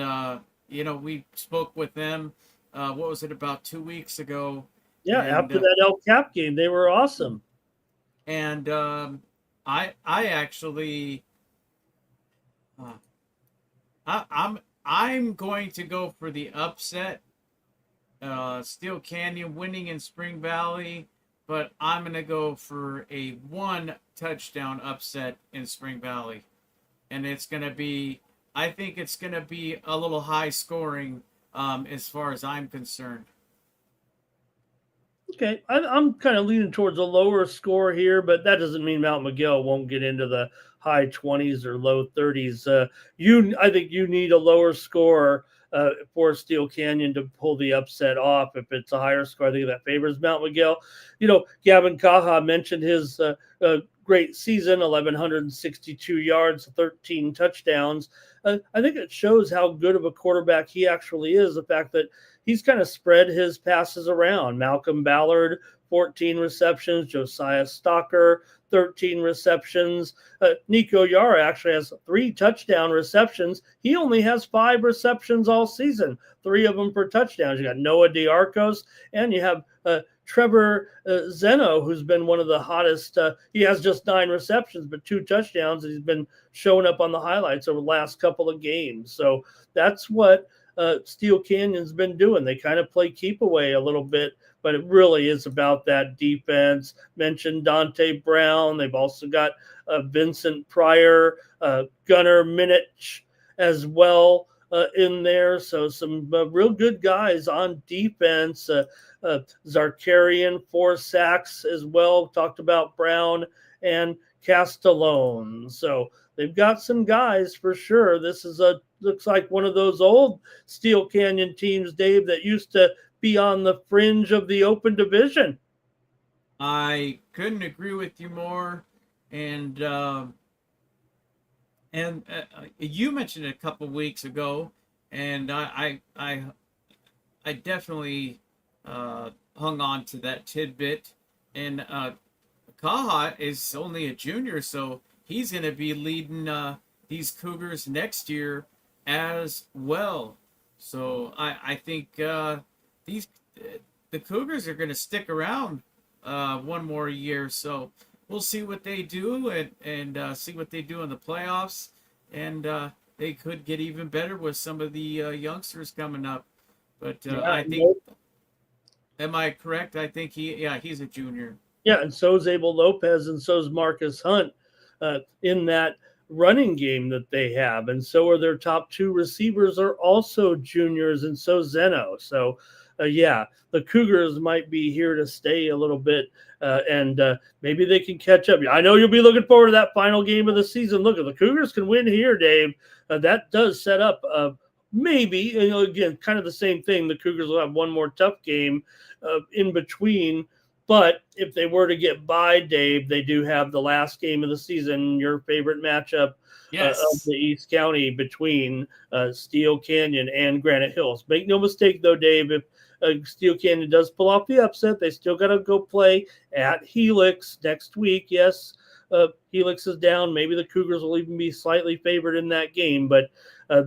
we spoke with them, what was it, about 2 weeks ago? Yeah, And, after that El Cap game, they were awesome. and I actually, uh, I'm going to go for the upset. Steel Canyon winning in Spring Valley, but I'm going to go for a one touchdown upset in Spring Valley. And it's going to be, I think it's going to be a little high scoring as far as I'm concerned. Okay, I'm kind of leaning towards a lower score here, but that doesn't mean Mount Miguel won't get into the high 20s or low 30s. I think you need a lower score for Steel Canyon to pull the upset off. If it's a higher score, I think that favors Mount Miguel. Gavin Kaha mentioned his great season, 1,162 yards, 13 touchdowns. I think it shows how good of a quarterback he actually is. The fact that he's kind of spread his passes around. Malcolm Ballard, 14 receptions. Josiah Stalker, 13 receptions. Nico Yara actually has 3 touchdown receptions. He only has 5 receptions all season, 3 of them for touchdowns. You got Noah DeArcos, and you have Trevor Zeno, who's been one of the hottest. He has just 9 receptions, but 2 touchdowns. And he's been showing up on the highlights over the last couple of games. So that's what Steel Canyon's been doing. They kind of play keep away a little bit, but it really is about that defense. Mentioned Dante Brown. They've also got Vincent Pryor, Gunnar Minich as well in there. So some real good guys on defense. Zarkarian, 4 sacks as well. Talked about Brown and Castellone. So they've got some guys for sure. This is looks like one of those old Steel Canyon teams, Dave, that used to be on the fringe of the open division. I couldn't agree with you more. And, you mentioned it a couple weeks ago, and I definitely hung on to that tidbit. And Kaha is only a junior, so he's going to be leading these Cougars next year as well. So I think these the Cougars are going to stick around one more year. So we'll see what they do and see what they do in the playoffs. And they could get even better with some of the youngsters coming up. But I think, am I correct? I think he's a junior. Yeah, and so is Abel Lopez, and so is Marcus Hunt in that running game that they have, and so are their top 2 receivers are also juniors, and so Zeno. So, yeah, the Cougars might be here to stay a little bit, and maybe they can catch up. I know you'll be looking forward to that final game of the season. Look, if the Cougars can win here, Dave, that does set up maybe, again, kind of the same thing. The Cougars will have one more tough game in between. But if they were to get by, Dave, they do have the last game of the season, your favorite matchup of Yes. the East County between Steel Canyon and Granite Hills. Make no mistake, though, Dave, if Steel Canyon does pull off the upset, they still got to go play at Helix next week. Yes, Helix is down. Maybe the Cougars will even be slightly favored in that game, but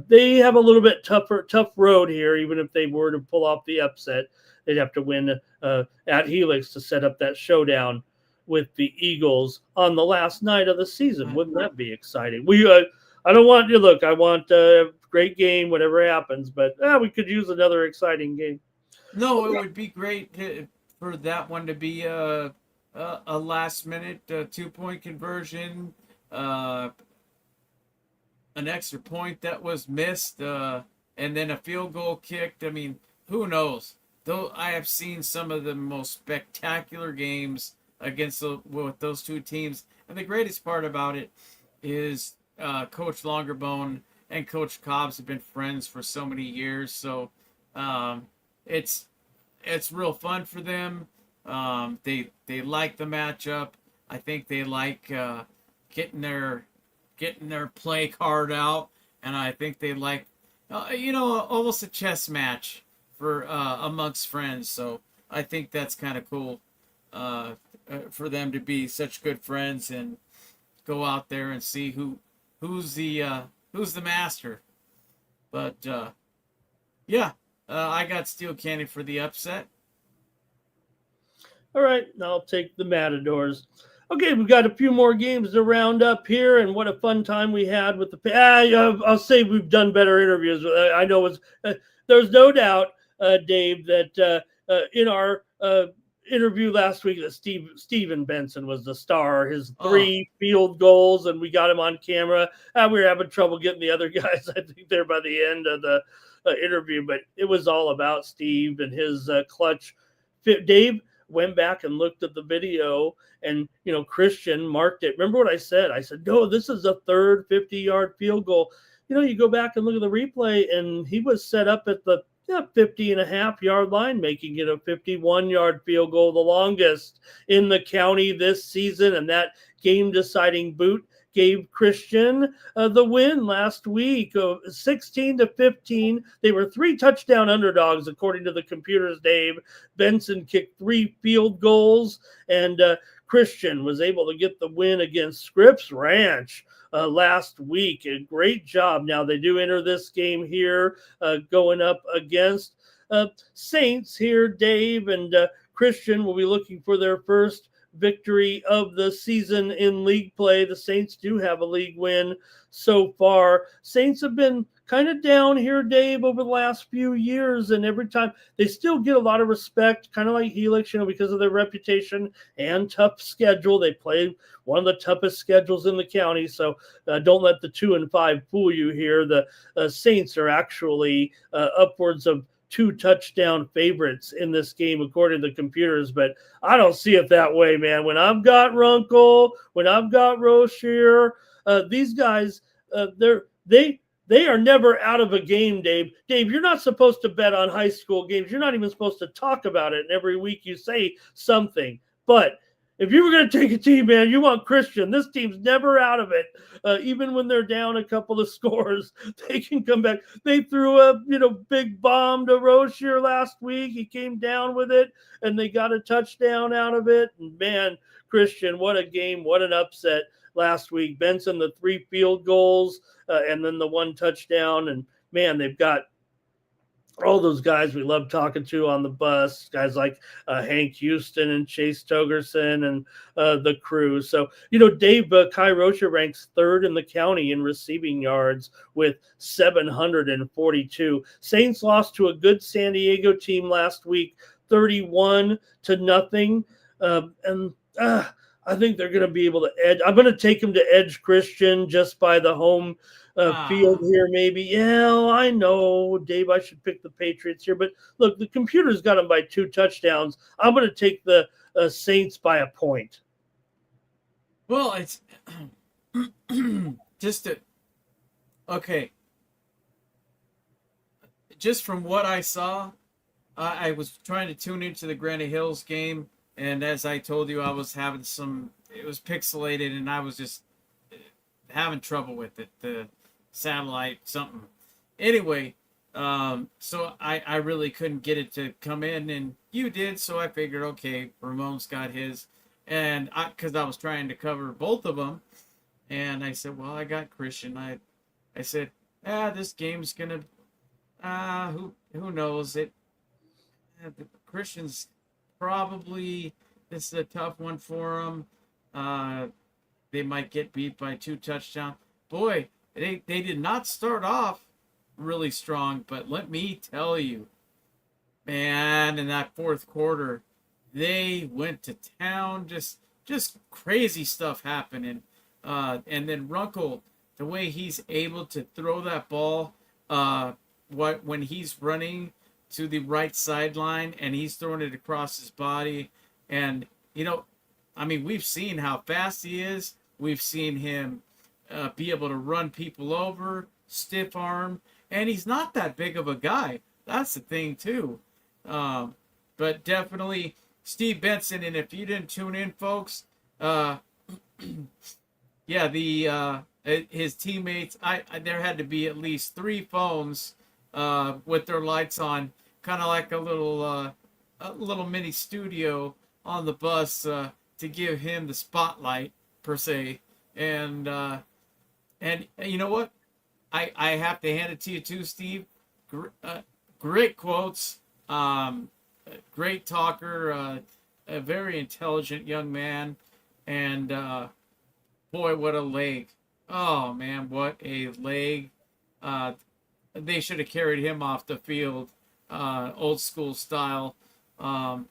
they have a little bit tough road here, even if they were to pull off the upset. They'd have to win at Helix to set up that showdown with the Eagles on the last night of the season. Wouldn't that be exciting? I don't want you look. I want a great game, whatever happens, but we could use another exciting game. No, it would be great for that one to be a last minute 2-point conversion, an extra point that was missed, and then a field goal kicked. I mean, who knows? Though I have seen some of the most spectacular games with those two teams. And the greatest part about it is Coach Longerbone and Coach Cobbs have been friends for so many years. So um, it's real fun for them. They like the matchup. I think they like getting their play card out, and I think they like almost a chess match for amongst friends. So I think that's kind of cool for them to be such good friends and go out there and see who's the master. But yeah, I got Steel Candy for the upset. All right, I'll take the Matadors. Okay, we've got a few more games to round up here, and what a fun time we had with the. I'll say we've done better interviews. I know it's there's no doubt, Dave, that in our interview last week, that Steven Benson was the star. His 3 field goals, and we got him on camera. We were having trouble getting the other guys, I think, there by the end of the interview, but it was all about Steve and his clutch. Dave went back and looked at the video, and Christian marked it. Remember what I said? I said, no, this is a third 50-yard field goal. You go back and look at the replay, and he was set up at the 50.5-yard line, making it a 51-yard field goal, the longest in the county this season. And that game-deciding boot gave Christian the win last week, 16-15. They were 3 touchdown underdogs, according to the computers, Dave. Benson kicked 3 field goals, and Christian was able to get the win against Scripps Ranch last week. A great job. Now they do enter this game here going up against Saints here. Dave and Christian will be looking for their first victory of the season in league play. The Saints do have a league win so far. Saints have been kind of down here, Dave, over the last few years, and every time they still get a lot of respect, kind of like Helix, because of their reputation and tough schedule. They play one of the toughest schedules in the county, so don't let the 2-5 fool you here. The Saints are actually upwards of 2 touchdown favorites in this game, according to the computers, but I don't see it that way, man. When I've got Runkle, when I've got Rozier, these guys, they are never out of a game, Dave. Dave, you're not supposed to bet on high school games. You're not even supposed to talk about it. And every week you say something. But if you were going to take a team, man, you want Christian. This team's never out of it. Even when they're down a couple of scores, they can come back. They threw a big bomb to Rozier last week. He came down with it, and they got a touchdown out of it. And man, Christian, what a game, what an upset last week. Benson, the 3 field goals, and then the 1 touchdown. And man, they've got all those guys we love talking to on the bus, guys like Hank Houston and Chase Togerson and the crew. So, Dave, Kai Rozier ranks 3rd in the county in receiving yards with 742. Saints lost to a good San Diego team last week, 31-0. I think they're going to be able to edge. I'm going to take them to edge Christian just by the home field here, maybe. Yeah, I know, Dave, I should pick the Patriots here. But look, the computer's got them by 2 touchdowns. I'm going to take the Saints by a point. Well, it's okay. Just from what I saw, I was trying to tune into the Granite Hills game. And as I told you, I was having it was pixelated, and I was just having trouble with it. The satellite, something. Anyway, so I really couldn't get it to come in, and you did, so I figured, okay, Ramon's got his. And because I was trying to cover both of them, and I said, well, I got Christian. I said, this game's going to, who knows? Christian's probably, this is a tough one for them. They might get beat by 2 touchdowns. Boy, they did not start off really strong, but let me tell you, man, in that 4th quarter, they went to town. Just crazy stuff happening. And then Runkle, the way he's able to throw that ball, when he's running to the right sideline and he's throwing it across his body, and I mean, we've seen how fast he is. We've seen him be able to run people over, stiff arm, and he's not that big of a guy. That's the thing too. Um, but definitely Steve Benson. And if you didn't tune in, folks, uh, yeah, the his teammates. I there had to be at least 3 phones with their lights on, kind of like a little mini studio on the bus to give him the spotlight per se. And and you know what? I have to hand it to you too, Steve. Great quotes. Great talker. A very intelligent young man. And boy, what a leg. Oh, man, what a leg. Uh, they should have carried him off the field, old school style. Um,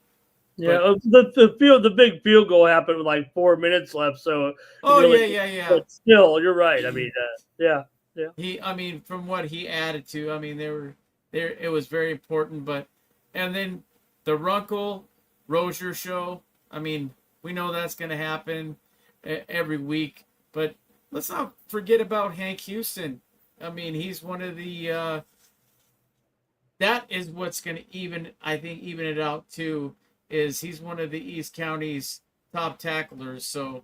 Yeah, but the big field goal happened with like 4 minutes left, so oh really, yeah. but still, you're right. I mean, yeah, yeah. I mean, from what he added to, I mean, they were there. It was very important. But and then the Runkle Rozier show. I mean, we know that's going to happen every week. But let's not forget about Hank Houston. I mean, he's one of the. That is what's going to even it out too. Is he's one of the East County's top tacklers. So,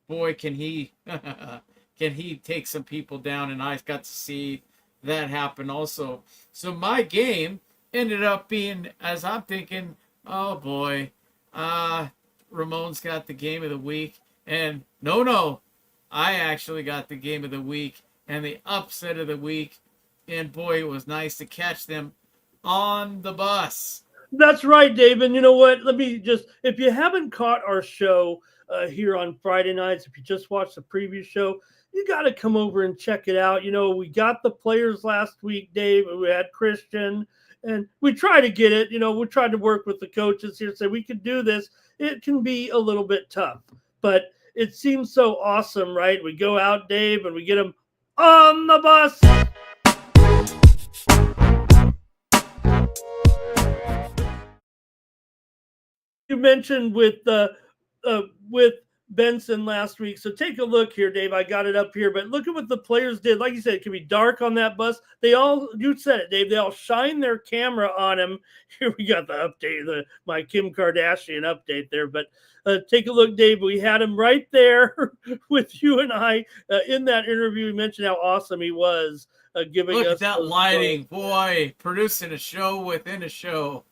boy, can he can he take some people down? And I got to see that happen also. So my game ended up being, as I'm thinking, oh boy, Ramon's got the game of the week, and no, I actually got the game of the week and the upset of the week. And boy, it was nice to catch them on the bus. That's right, Dave. And you know what? Let me just, if you haven't caught our show here on Friday nights, if you just watched the previous show, you got to come over and check it out. You know, we got the players last week, Dave. We had Christian, and we try to get it. You know, we tried to work with the coaches here, say we could do this. It can be a little bit tough, but it seems so awesome, right? We go out, Dave, and we get them on the bus. You mentioned with Benson last week. So take a look here, Dave. I got it up here, but look at what the players did. Like you said, it can be dark on that bus. You said it, Dave. They all shine their camera on him. Here we got the update, my Kim Kardashian update there. But take a look, Dave. We had him right there with you and I in that interview. We mentioned how awesome he was giving us. Look at that lighting, boy! Producing a show within a show.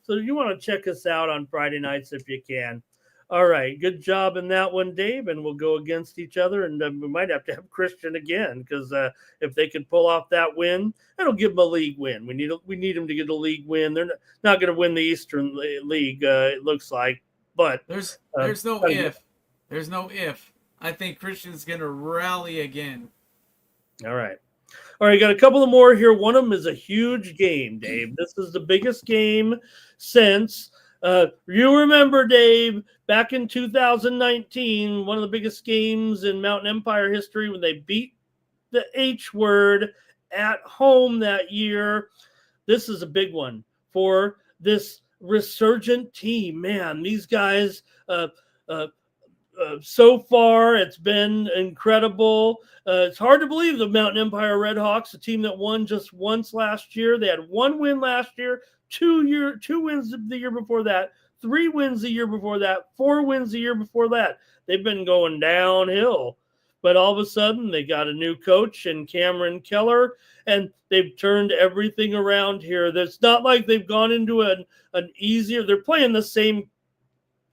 So you want to check us out on Friday nights if you can. All right, good job in that one, Dave. And we'll go against each other, and we might have to have Christian again because if they could pull off that win, that'll give them a league win. We need them to get a league win. They're not going to win the Eastern League, it looks like, but there's no if. There's no if. I think Christian's going to rally again. All right. All right, got a couple of more here. One of them is a huge game, Dave. This is the biggest game since you remember, Dave, back in 2019, one of the biggest games in Mountain Empire history when they beat the H word at home that year. This is a big one for this resurgent team. Man, these guys so far, it's been incredible. It's hard to believe the Mountain Empire Redhawks, a team that won just once last year. They had 1 win last year, 2 wins the year before that, 3 wins the year before that, 4 wins the year before that. They've been going downhill. But all of a sudden, they got a new coach in Cameron Keller, and they've turned everything around here. It's not like they've gone into an easier – they're playing the same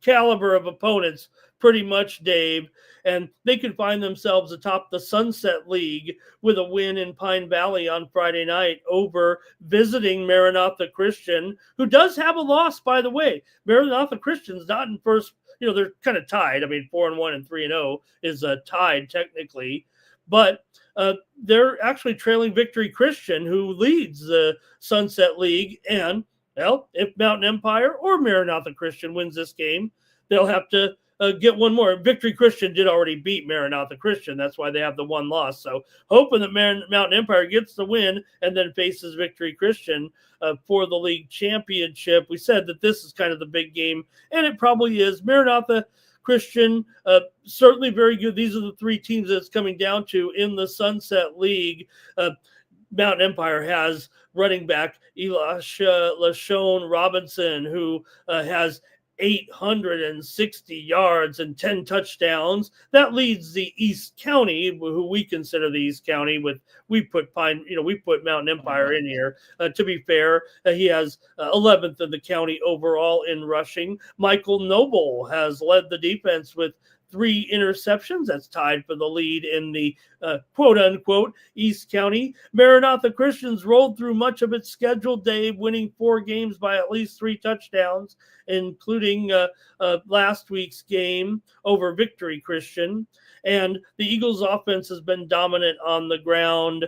caliber of opponents pretty much, Dave, and they could find themselves atop the Sunset League with a win in Pine Valley on Friday night over visiting Maranatha Christian, who does have a loss, by the way. Maranatha Christian's not in first, they're kind of tied. I mean, 4-1 and 3-0 is tied technically, but they're actually trailing Victory Christian, who leads the Sunset League. And, well, if Mountain Empire or Maranatha Christian wins this game, they'll have to get one more. Victory Christian did already beat Maranatha Christian. That's why they have the one loss. So hoping that Mountain Empire gets the win and then faces Victory Christian for the league championship. We said that this is kind of the big game, and it probably is. Maranatha Christian, certainly very good. These are the three teams that it's coming down to in the Sunset League. Mountain Empire has running back Elisha LaShawn Robinson, who has 860 yards and 10 touchdowns. That leads the East County, who we consider the East County. We put Mountain Empire in here. To be fair, he has 11th in the county overall in rushing. Michael Noble has led the defense with 3 interceptions. That's tied for the lead in the quote-unquote East County. Maranatha Christians rolled through much of its scheduled day, winning 4 games by at least 3 touchdowns, including last week's game over Victory Christian. And the Eagles' offense has been dominant on the ground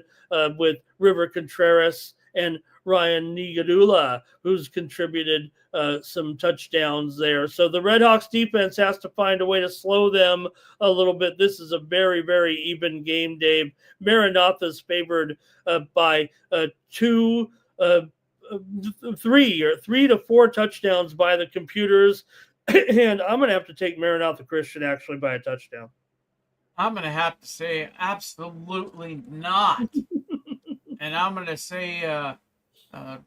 with River Contreras and Ryan Nigadula, who's contributed some touchdowns there. So the Redhawks defense has to find a way to slow them a little bit. This is a very, very even game, Dave. Maranatha's favored by 3 to 4 touchdowns by the computers. And I'm going to have to take Maranatha Christian actually by a touchdown. I'm going to have to say absolutely not. And I'm going to say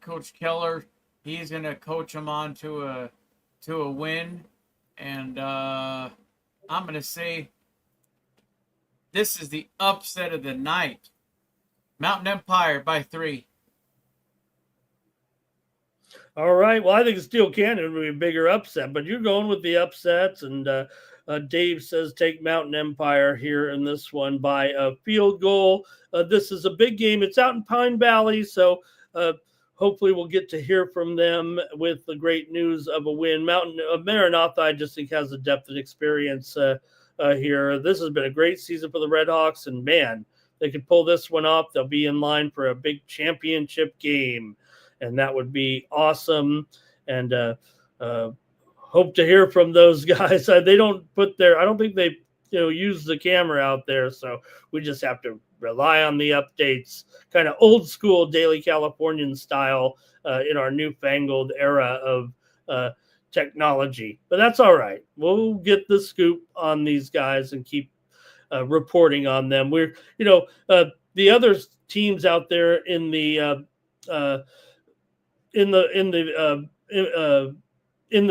Coach Keller, he's going to coach them on to a win. And I'm going to say this is the upset of the night. Mountain Empire by 3. All right. Well, I think Steel Canyon would be a bigger upset, but you're going with the upsets. And Dave says take Mountain Empire here in this one by a field goal. This is a big game. It's out in Pine Valley, so hopefully we'll get to hear from them with the great news of a win. Maranatha, I just think, has a depth and experience here. This has been a great season for the Redhawks, and man, they could pull this one off. They'll be in line for a big championship game, and that would be awesome. And hope to hear from those guys. They don't put their, I don't think they use the camera out there, so we just have to rely on the updates, kind of old school Daily Californian style in our newfangled era of technology. But that's all right. We'll get the scoop on these guys and keep reporting on them. We're, the other teams out there in the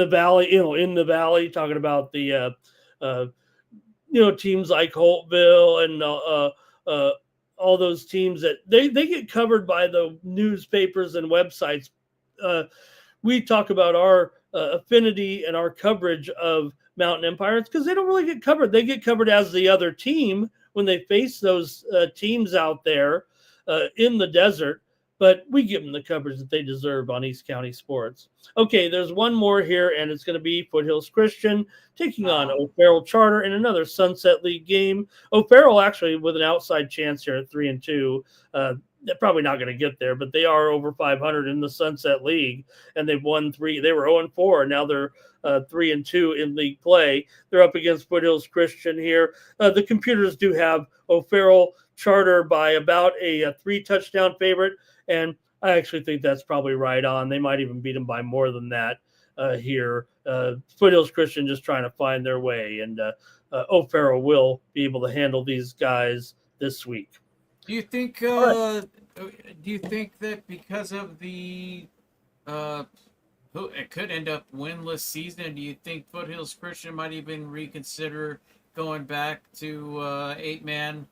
valley, talking about the teams like Holtville and all those teams that they get covered by the newspapers and websites. We talk about our affinity and our coverage of Mountain Empire. It's because they don't really get covered. They get covered as the other team when they face those teams out there in the desert. But we give them the coverage that they deserve on East County Sports. Okay, there's one more here, and it's going to be Foothills Christian taking on O'Farrell Charter in another Sunset League game. O'Farrell actually with an outside chance here at 3-2. They're probably not going to get there, but they are over 500 in the Sunset League, and they've won 3. They were 0-4, and now they're 3-2 in league play. They're up against Foothills Christian here. The computers do have O'Farrell Charter by about a 3-touchdown favorite. And I actually think that's probably right on. They might even beat them by more than that here. Foothills Christian just trying to find their way, and O'Farrell will be able to handle these guys this week. Do you think? Do you think that because of the it could end up winless season? Do you think Foothills Christian might even reconsider going back to 8-man?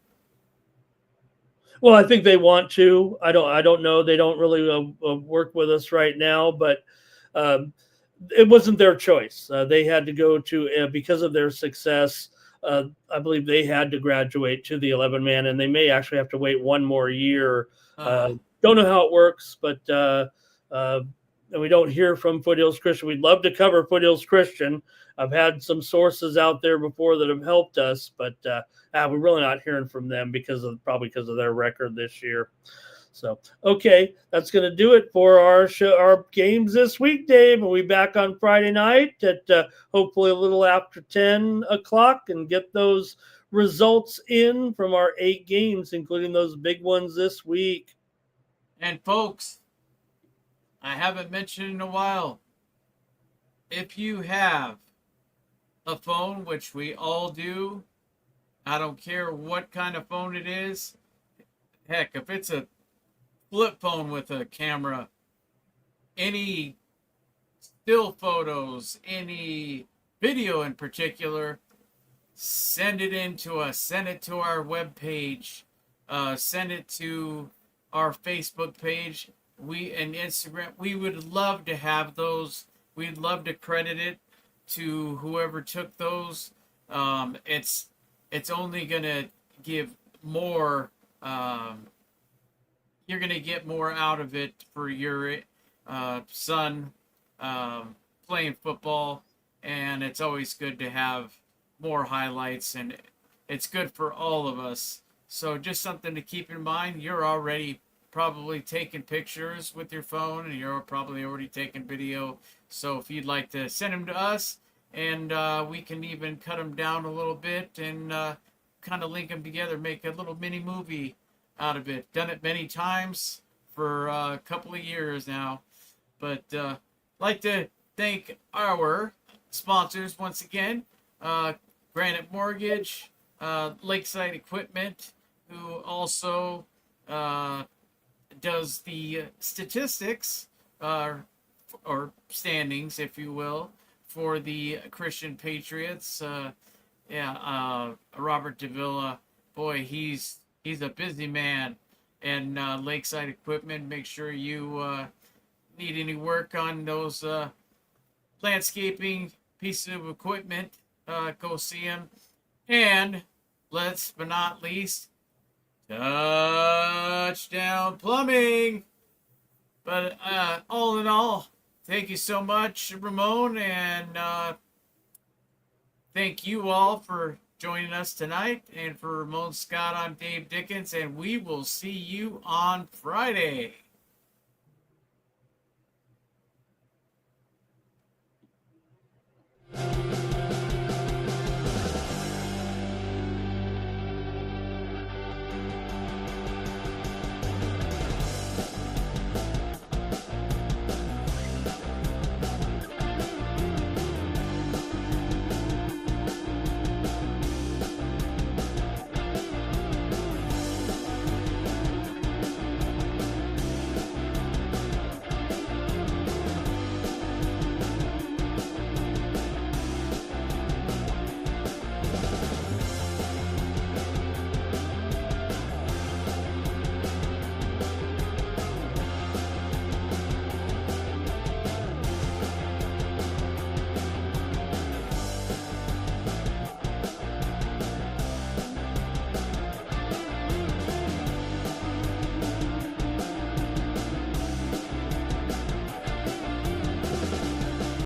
Well, I think they want to. I don't know. They don't really work with us right now, but it wasn't their choice. They had to go to because of their success. I believe they had to graduate to the 11-man, and they may actually have to wait one more year. Don't know how it works, but we don't hear from Foothills Christian. We'd love to cover Foothills Christian. I've had some sources out there before that have helped us, but we're really not hearing from them because of their record this year. So, okay, that's going to do it for our show, our games this week, Dave. We'll be back on Friday night at hopefully a little after 10 o'clock and get those results in from our 8 games, including those big ones this week. And folks, I haven't mentioned in a while, if you have a phone, which we all do, I don't care what kind of phone it is. Heck, if it's a flip phone with a camera, any still photos, any video in particular, send it in to us. Send it to our webpage. Send it to our Facebook page. And Instagram. We would love to have those. We'd love to credit it to whoever took those. It's only gonna give more. You're gonna get more out of it for your son playing football, and it's always good to have more highlights, and it's good for all of us. So just something to keep in mind. You're already probably taking pictures with your phone, and you're probably already taking video. So if you'd like to send them to us, and we can even cut them down a little bit and kind of link them together, make a little mini movie out of it. Done it many times for a couple of years now. But like to thank our sponsors once again, Granite Mortgage, Lakeside Equipment, who also does the statistics or standings, if you will, for the Christian Patriots. Robert Davila, boy, he's a busy man. And Lakeside Equipment, make sure you need any work on those landscaping pieces of equipment, go see him. And last but not least, Touchdown Plumbing. But all in all, thank you so much, Ramon, and thank you all for joining us tonight. And for Ramon Scott, I'm Dave Dickens, and we will see you on Friday.